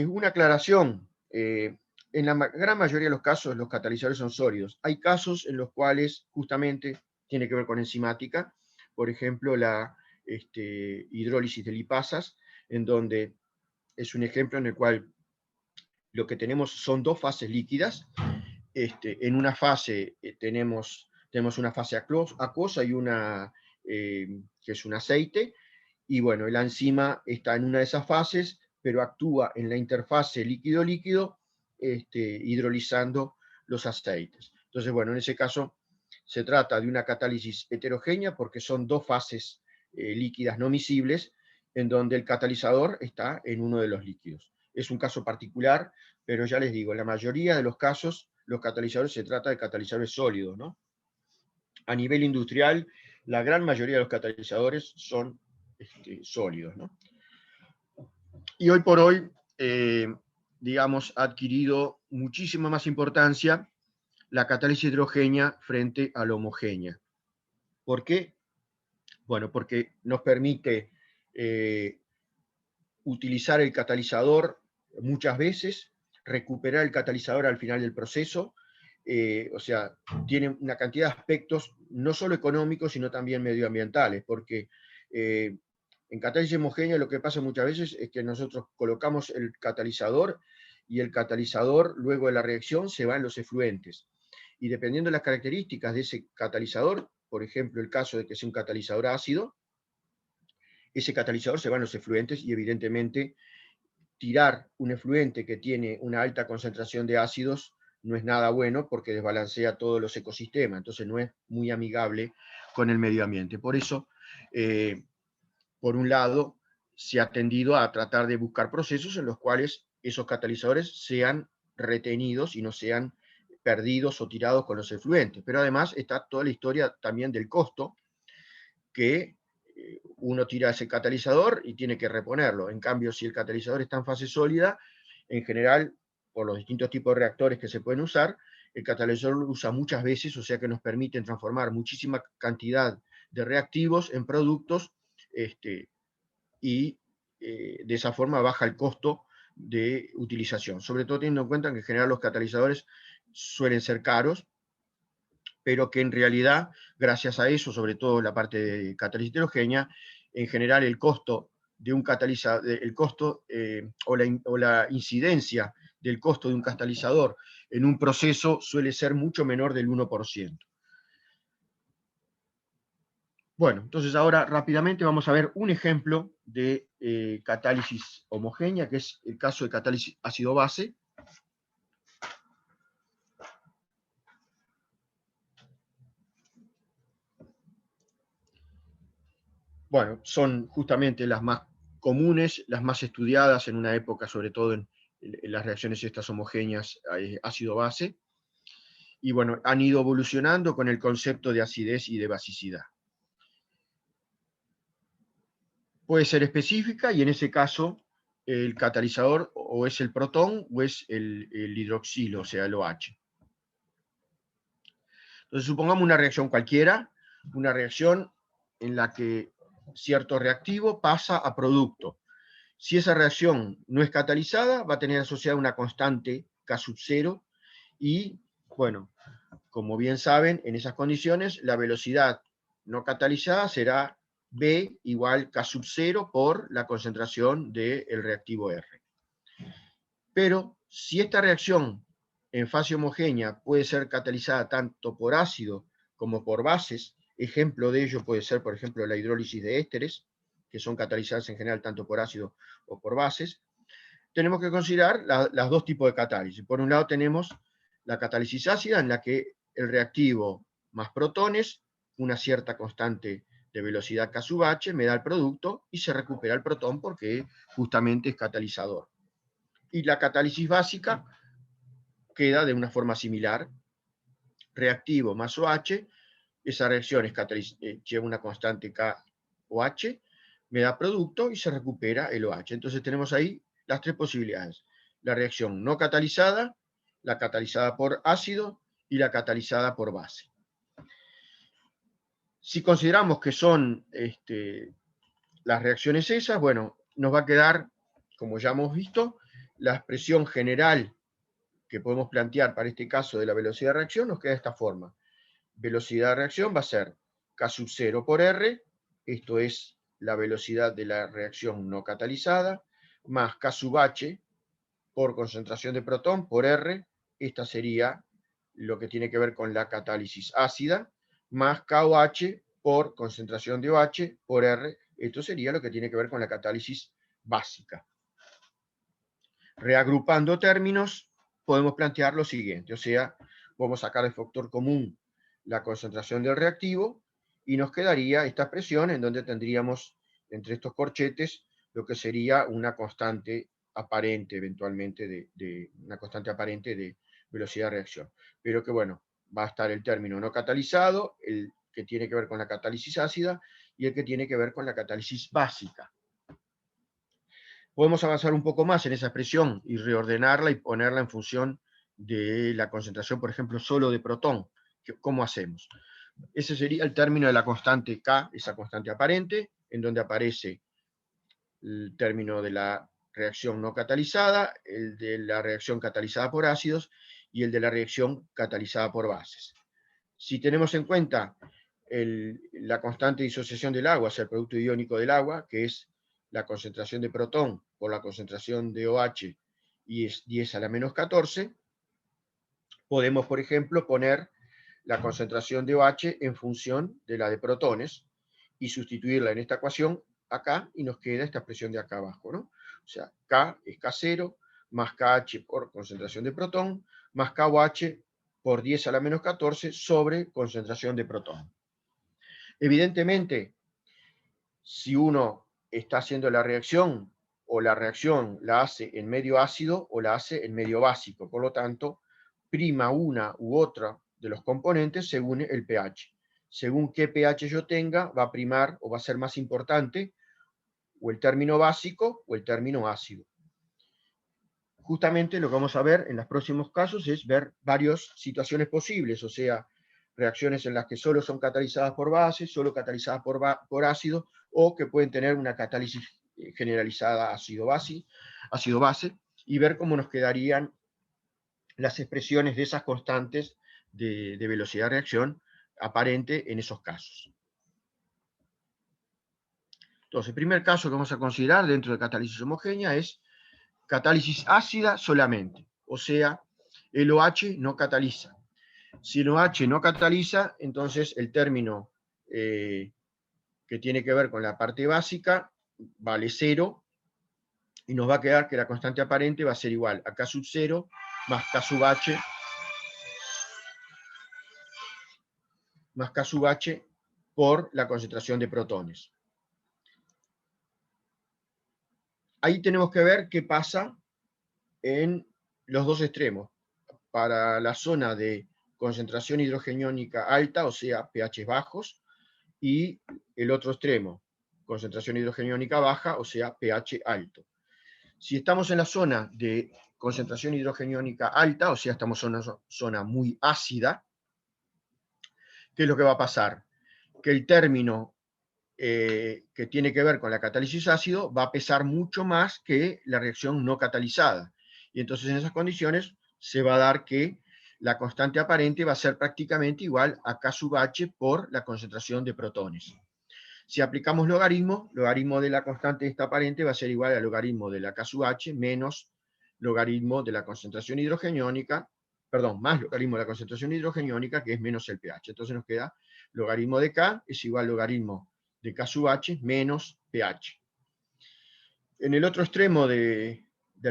Una aclaración, en la gran mayoría de los casos los catalizadores son sólidos. Hay casos en los cuales justamente tiene que ver con enzimática, por ejemplo la hidrólisis de lipasas, en donde es un ejemplo en el cual lo que tenemos son dos fases líquidas. En una fase tenemos una fase acuosa y una que es un aceite, y bueno, la enzima está en una de esas fases, pero actúa en la interfase líquido-líquido, hidrolizando los aceites. Entonces, bueno, en ese caso se trata de una catálisis heterogénea porque son dos fases líquidas no miscibles, en donde el catalizador está en uno de los líquidos. Es un caso particular, pero ya les digo, en la mayoría de los casos, los catalizadores se trata de catalizadores sólidos, ¿no? A nivel industrial, la gran mayoría de los catalizadores son sólidos, ¿no? Y hoy por hoy, digamos, ha adquirido muchísima más importancia la catálisis hidrogénea frente a la homogénea. ¿Por qué? Bueno, porque nos permite utilizar el catalizador muchas veces, recuperar el catalizador al final del proceso, o sea, tiene una cantidad de aspectos no solo económicos, sino también medioambientales, porque en catálisis homogénea lo que pasa muchas veces es que nosotros colocamos el catalizador y el catalizador luego de la reacción se va en los efluentes. Y dependiendo de las características de ese catalizador, por ejemplo, el caso de que sea un catalizador ácido, ese catalizador se va en los efluentes y evidentemente tirar un efluente que tiene una alta concentración de ácidos no es nada bueno porque desbalancea todos los ecosistemas, entonces no es muy amigable con el medio ambiente. Por eso, por un lado, se ha tendido a tratar de buscar procesos en los cuales esos catalizadores sean retenidos y no sean perdidos o tirados con los efluentes. Pero además está toda la historia también del costo, que uno tira ese catalizador y tiene que reponerlo. En cambio, si el catalizador está en fase sólida, en general, por los distintos tipos de reactores que se pueden usar, el catalizador lo usa muchas veces, o sea que nos permiten transformar muchísima cantidad de reactivos en productos, y de esa forma baja el costo de utilización. Sobre todo teniendo en cuenta que en general los catalizadores suelen ser caros, pero que en realidad, gracias a eso, sobre todo la parte de catálisis heterogénea, en general el costo de un catalizador, el costo o la incidencia del costo de un catalizador en un proceso suele ser mucho menor del 1%. Bueno, entonces ahora rápidamente vamos a ver un ejemplo de catálisis homogénea, que es el caso de catálisis ácido-base. Bueno, son justamente las más comunes, las más estudiadas en una época, sobre todo las reacciones estas homogéneas ácido-base, y bueno, han ido evolucionando con el concepto de acidez y de basicidad. Puede ser específica, y en ese caso el catalizador o es el protón o es el hidroxilo, o sea, el OH. Entonces supongamos una reacción cualquiera, una reacción en la que cierto reactivo pasa a producto. Si esa reacción no es catalizada, va a tener asociada una constante K sub 0 y, bueno, como bien saben, en esas condiciones la velocidad no catalizada será B igual K sub 0 por la concentración del reactivo R. Pero si esta reacción en fase homogénea puede ser catalizada tanto por ácido como por bases, ejemplo de ello puede ser, por ejemplo, la hidrólisis de ésteres, que son catalizadas en general tanto por ácido o por bases, tenemos que considerar los dos tipos de catálisis. Por un lado tenemos la catálisis ácida, en la que el reactivo más protones, una cierta constante de velocidad K sub H, me da el producto y se recupera el protón porque justamente es catalizador. Y la catálisis básica queda de una forma similar, reactivo más OH, esa reacción lleva una constante K OH, me da producto y se recupera el OH. Entonces tenemos ahí las tres posibilidades: la reacción no catalizada, la catalizada por ácido y la catalizada por base. Si consideramos que son las reacciones esas, bueno, nos va a quedar, como ya hemos visto, la expresión general que podemos plantear para este caso de la velocidad de reacción nos queda de esta forma. Velocidad de reacción va a ser K sub 0 por R, esto es la velocidad de la reacción no catalizada, más K sub H por concentración de protón por R, esta sería lo que tiene que ver con la catálisis ácida, más KOH por concentración de OH por R, esto sería lo que tiene que ver con la catálisis básica. Reagrupando términos, podemos plantear lo siguiente, o sea, podemos sacar el factor común la concentración del reactivo y nos quedaría esta expresión en donde tendríamos entre estos corchetes lo que sería una constante aparente eventualmente una constante aparente de velocidad de reacción. Pero que bueno, va a estar el término no catalizado, el que tiene que ver con la catálisis ácida y el que tiene que ver con la catálisis básica. Podemos avanzar un poco más en esa expresión y reordenarla y ponerla en función de la concentración, por ejemplo, solo de protón. ¿Cómo hacemos? Ese sería el término de la constante K, esa constante aparente, en donde aparece el término de la reacción no catalizada, el de la reacción catalizada por ácidos y el de la reacción catalizada por bases. Si tenemos en cuenta la constante de disociación del agua, o sea, el producto iónico del agua, que es la concentración de protón por la concentración de OH y es 10 a la menos 14, podemos, por ejemplo, poner la concentración de OH en función de la de protones y sustituirla en esta ecuación acá y nos queda esta expresión de acá abajo, ¿no? O sea, K es K0 más KH por concentración de protón más KOH por 10 a la menos 14 sobre concentración de protón. Evidentemente, si uno está haciendo la reacción o la reacción la hace en medio ácido o la hace en medio básico, por lo tanto, prima una u otra de los componentes según el pH. Según qué pH yo tenga, va a primar o va a ser más importante o el término básico o el término ácido. Justamente lo que vamos a ver en los próximos casos es ver varias situaciones posibles, o sea, reacciones en las que solo son catalizadas por base, solo catalizadas por ácido, o que pueden tener una catálisis generalizada ácido-base, y ver cómo nos quedarían las expresiones de esas constantes de velocidad de reacción aparente en esos casos. Entonces, el primer caso que vamos a considerar dentro de catálisis homogénea es catálisis ácida solamente, o sea, el OH no cataliza. Si el OH no cataliza, entonces el término que tiene que ver con la parte básica vale 0 y nos va a quedar que la constante aparente va a ser igual a K sub 0 más K sub H por la concentración de protones. Ahí tenemos que ver qué pasa en los dos extremos. Para la zona de concentración hidrogeniónica alta, o sea, pH bajos, y el otro extremo, concentración hidrogeniónica baja, o sea, pH alto. Si estamos en la zona de concentración hidrogeniónica alta, o sea, estamos en una zona muy ácida, ¿qué es lo que va a pasar? Que el término que tiene que ver con la catálisis ácido va a pesar mucho más que la reacción no catalizada. Y entonces en esas condiciones se va a dar que la constante aparente va a ser prácticamente igual a K sub H por la concentración de protones. Si aplicamos logaritmo de la constante esta aparente va a ser igual al logaritmo de la K sub H menos logaritmo de la concentración hidrogeniónica, perdón, más logaritmo de la concentración hidrogeniónica, que es menos el pH. Entonces nos queda logaritmo de K es igual a logaritmo de K sub H menos pH. En el otro extremo del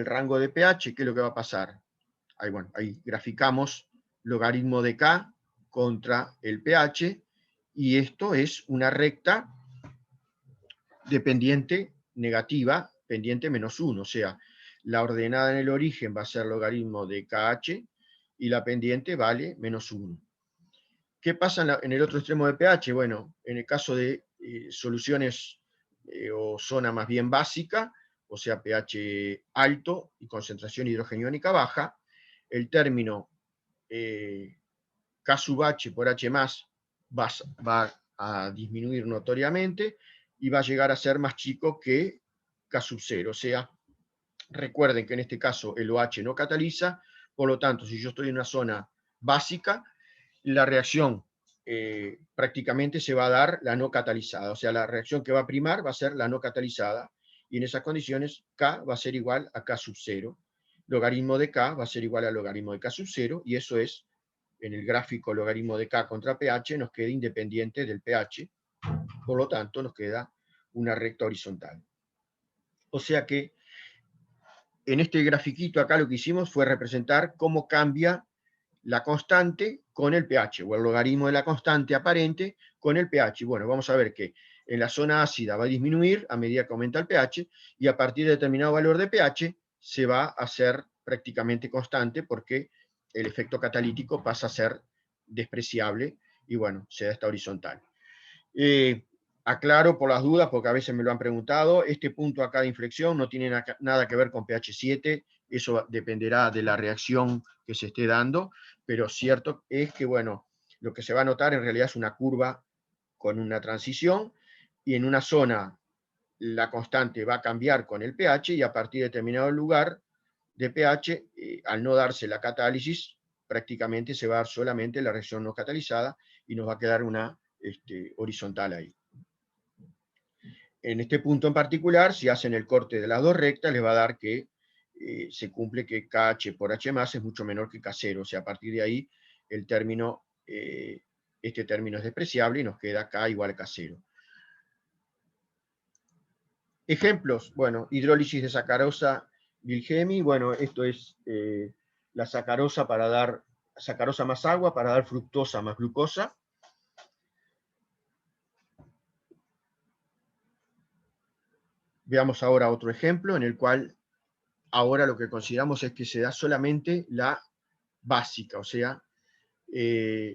rango de pH, ¿qué es lo que va a pasar? Ahí graficamos logaritmo de K contra el pH, y esto es una recta de pendiente negativa, pendiente menos 1, o sea, la ordenada en el origen va a ser logaritmo de KH y la pendiente vale menos 1. ¿Qué pasa en el otro extremo de pH? Bueno, en el caso de soluciones o zona más bien básica, o sea, pH alto y concentración hidrogeniónica baja, el término K sub H por H más va a disminuir notoriamente y va a llegar a ser más chico que K sub 0. O sea, recuerden que en este caso el OH no cataliza, por lo tanto, si yo estoy en una zona básica, la reacción prácticamente se va a dar la no catalizada. O sea, la reacción que va a primar va a ser la no catalizada. Y en esas condiciones, K va a ser igual a K sub 0. Logaritmo de K va a ser igual al logaritmo de K sub 0, y eso es, en el gráfico logaritmo de K contra pH, nos queda independiente del pH, por lo tanto nos queda una recta horizontal. O sea que en este grafiquito acá lo que hicimos fue representar cómo cambia la constante con el pH, o el logaritmo de la constante aparente con el pH. Bueno, vamos a ver que en la zona ácida va a disminuir a medida que aumenta el pH, y a partir de determinado valor de pH se va a hacer prácticamente constante, porque el efecto catalítico pasa a ser despreciable, y bueno, se da esta horizontal. Aclaro por las dudas, porque a veces me lo han preguntado, este punto acá de inflexión no tiene nada que ver con pH 7, eso dependerá de la reacción que se esté dando, pero cierto es que, bueno, lo que se va a notar en realidad es una curva con una transición, y en una zona la constante va a cambiar con el pH, y a partir de determinado lugar de pH, al no darse la catálisis, prácticamente se va a dar solamente la reacción no catalizada, y nos va a quedar una horizontal ahí. En este punto en particular, si hacen el corte de las dos rectas, les va a dar que se cumple que KH por H más es mucho menor que K0. O sea, a partir de ahí, el término, este término es despreciable y nos queda K igual a K0. Ejemplos, bueno, hidrólisis de sacarosa Wilhelmi. Bueno, esto es la sacarosa para dar sacarosa más agua para dar fructosa más glucosa. Veamos ahora otro ejemplo en el cual ahora lo que consideramos es que se da solamente la básica, o sea,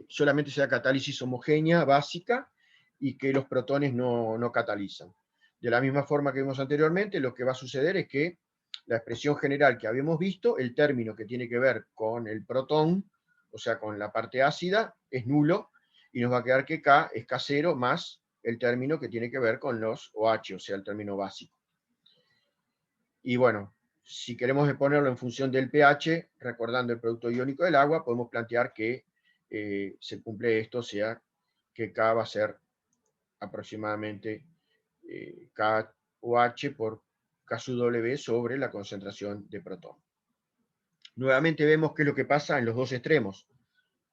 solamente se da catálisis homogénea básica, y que los protones no catalizan. De la misma forma que vimos anteriormente, lo que va a suceder es que la expresión general que habíamos visto, el término que tiene que ver con el protón, o sea, con la parte ácida, es nulo, y nos va a quedar que K es K0 más el término que tiene que ver con los OH, o sea, el término básico. Y bueno, si queremos ponerlo en función del pH, recordando el producto iónico del agua, podemos plantear que se cumple esto, o sea, que K va a ser aproximadamente KOH por KW sobre la concentración de protón. Nuevamente vemos qué es lo que pasa en los dos extremos,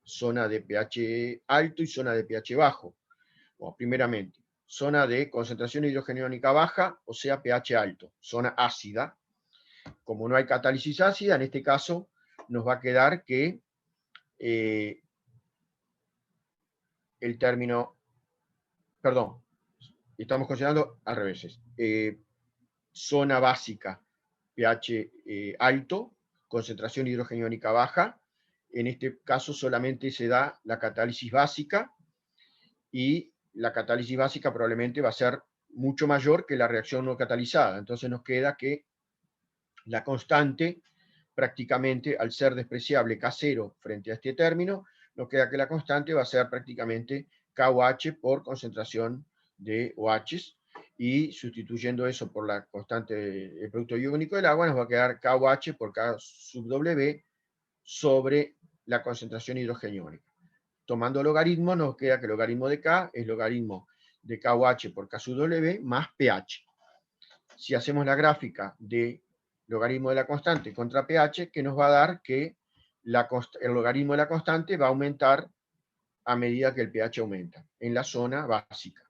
zona de pH alto y zona de pH bajo. Bueno, primeramente, zona de concentración hidrogeniónica baja, o sea, pH alto, zona ácida. Como no hay catálisis ácida, en este caso nos va a quedar que el término, perdón, estamos considerando al revés. Zona básica, pH alto, concentración hidrogeniónica baja. En este caso solamente se da la catálisis básica, y la catálisis básica probablemente va a ser mucho mayor que la reacción no catalizada. Entonces nos queda que la constante, prácticamente al ser despreciable K0 frente a este término, nos queda que la constante va a ser prácticamente KOH por concentración de OHs, y sustituyendo eso por la constante del producto iónico del agua, nos va a quedar KOH por K sub W sobre la concentración hidrogeniónica. Tomando logaritmo, nos queda que el logaritmo de K es logaritmo de KOH por K sub W más pH. Si hacemos la gráfica de logaritmo de la constante contra pH, que nos va a dar que el logaritmo de la constante va a aumentar a medida que el pH aumenta, en la zona básica.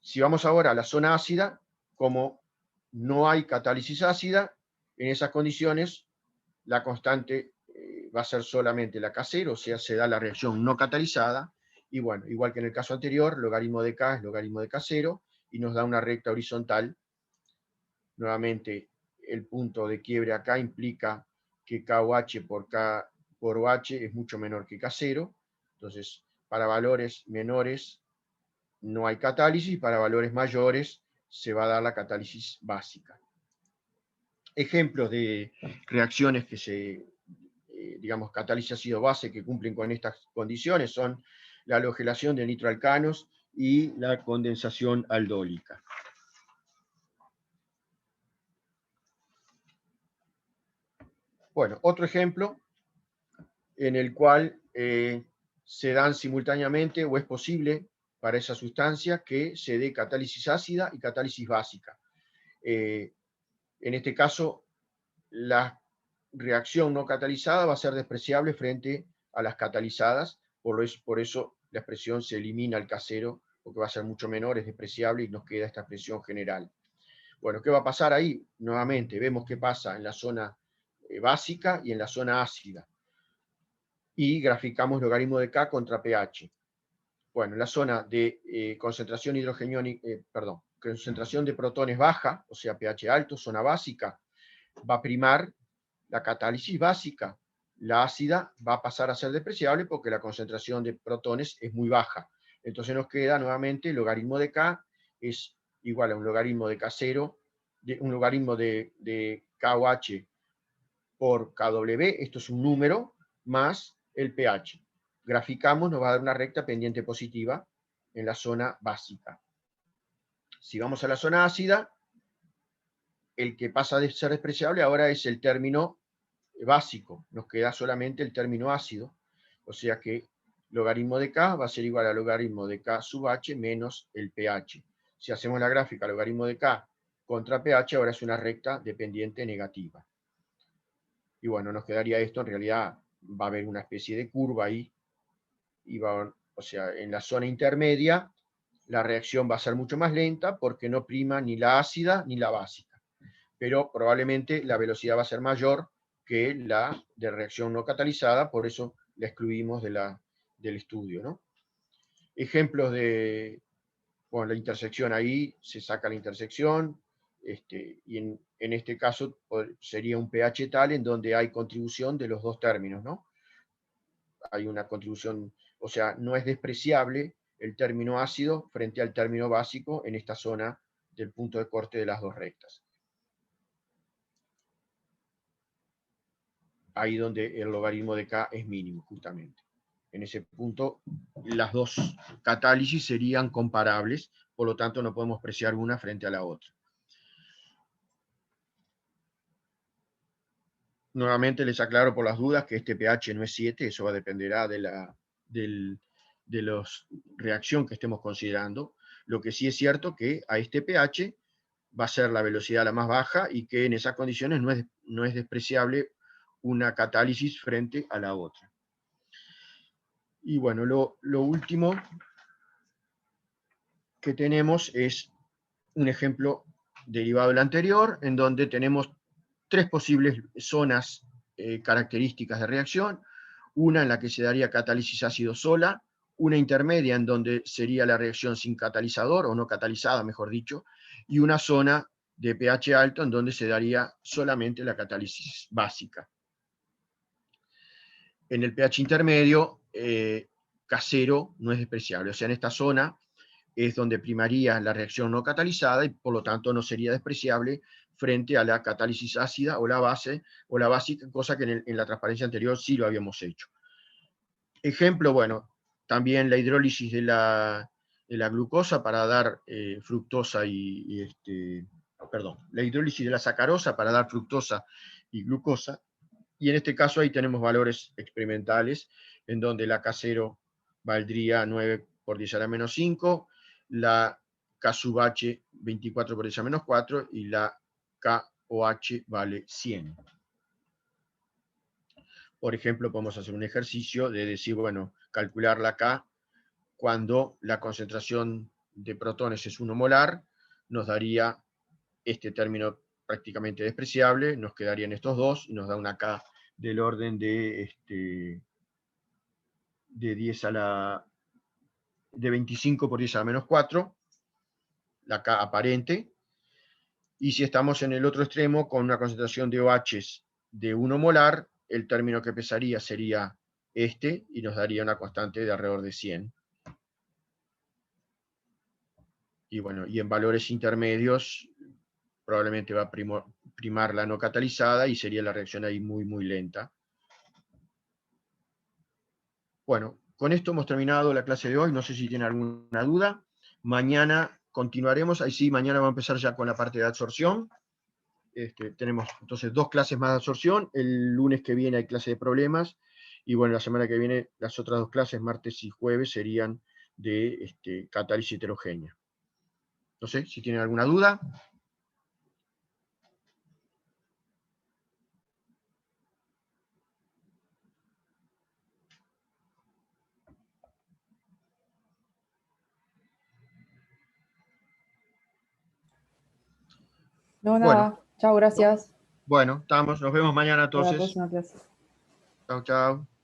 Si vamos ahora a la zona ácida, como no hay catálisis ácida, en esas condiciones la constante va a ser solamente la K0, o sea, se da la reacción no catalizada, y bueno, igual que en el caso anterior, logaritmo de K es logaritmo de K0, y nos da una recta horizontal. Nuevamente, el punto de quiebre acá implica que KOH por K por OH es mucho menor que K0, entonces para valores menores no hay catálisis, para valores mayores se va a dar la catálisis básica. Ejemplos de reacciones que digamos, catálisis ácido-base que cumplen con estas condiciones son la halogelación de nitroalcanos y la condensación aldólica. Bueno, otro ejemplo en el cual se dan simultáneamente, o es posible para esa sustancia, que se dé catálisis ácida y catálisis básica. En este caso, la reacción no catalizada va a ser despreciable frente a las catalizadas, por eso la expresión se elimina al K0, porque va a ser mucho menor, es despreciable, y nos queda esta expresión general. Bueno, ¿qué va a pasar ahí? Nuevamente, vemos qué pasa en la zona básica y en la zona ácida. Y graficamos logaritmo de K contra pH. Bueno, en la zona de concentración hidrogeniónica, concentración de protones baja, o sea, pH alto, zona básica, va a primar la catálisis básica. La ácida va a pasar a ser despreciable porque la concentración de protones es muy baja. Entonces nos queda nuevamente el logaritmo de K es igual a un logaritmo de K0, un logaritmo de KOH por KW, esto es un número, más el pH. Graficamos, nos va a dar una recta pendiente positiva en la zona básica. Si vamos a la zona ácida, el que pasa de ser despreciable ahora es el término básico, nos queda solamente el término ácido, o sea que logaritmo de K va a ser igual a logaritmo de K sub H menos el pH. Si hacemos la gráfica logaritmo de K contra pH, ahora es una recta dependiente negativa. Y bueno, nos quedaría esto, en realidad va a haber una especie de curva ahí, y o sea, en la zona intermedia la reacción va a ser mucho más lenta porque no prima ni la ácida ni la básica, pero probablemente la velocidad va a ser mayor que la de reacción no catalizada, por eso la excluimos del estudio, ¿no? Ejemplos de, bueno, la intersección, ahí se saca la intersección, y en este caso sería un pH tal en donde hay contribución de los dos términos, ¿no? Hay una contribución, o sea, no es despreciable el término ácido frente al término básico en esta zona del punto de corte de las dos rectas. Ahí donde el logaritmo de K es mínimo, justamente. En ese punto, las dos catálisis serían comparables, por lo tanto no podemos preciar una frente a la otra. Nuevamente les aclaro por las dudas que este pH no es 7, eso dependerá de la reacción que estemos considerando. Lo que sí es cierto que a este pH va a ser la velocidad la más baja, y que en esas condiciones no es despreciable una catálisis frente a la otra. Y bueno, lo último que tenemos es un ejemplo derivado del anterior, en donde tenemos tres posibles zonas características de reacción: una en la que se daría catálisis ácido sola, una intermedia en donde sería la reacción sin catalizador, o no catalizada, mejor dicho, y una zona de pH alto, en donde se daría solamente la catálisis básica. En el pH intermedio, K0 no es despreciable, o sea, en esta zona es donde primaría la reacción no catalizada y por lo tanto no sería despreciable frente a la catálisis ácida o la base o la básica, cosa que en la transparencia anterior sí lo habíamos hecho. Ejemplo, bueno, también la hidrólisis de la glucosa para dar fructosa la hidrólisis de la sacarosa para dar fructosa y glucosa, y en este caso ahí tenemos valores experimentales en donde la K0 valdría 9 por 10 a la menos 5, la K sub H 24 por 10 a menos 4 y la KOH vale 100. Por ejemplo, podemos hacer un ejercicio de decir, bueno, calcular la K cuando la concentración de protones es 1 molar, nos daría este término prácticamente despreciable, nos quedarían estos dos y nos da una K del orden de 25 por 10 a la menos 4, la K aparente, y si estamos en el otro extremo con una concentración de OH de 1 molar, el término que pesaría sería este y nos daría una constante de alrededor de 100. Y bueno, y en valores intermedios probablemente va a primar la no catalizada y sería la reacción ahí muy, muy lenta. Bueno, con esto hemos terminado la clase de hoy. No sé si tienen alguna duda. Mañana continuaremos. Ahí sí, mañana vamos a empezar ya con la parte de absorción. Tenemos entonces 2 clases más de absorción. El lunes que viene hay clase de problemas. Y bueno, la semana que viene las otras 2 clases, martes y jueves, serían de catálisis heterogénea. No sé si tienen alguna duda. No, Bueno, nada. Chao, gracias. bueno, nos vemos mañana Hasta la entonces. próxima clase. Chao, chao.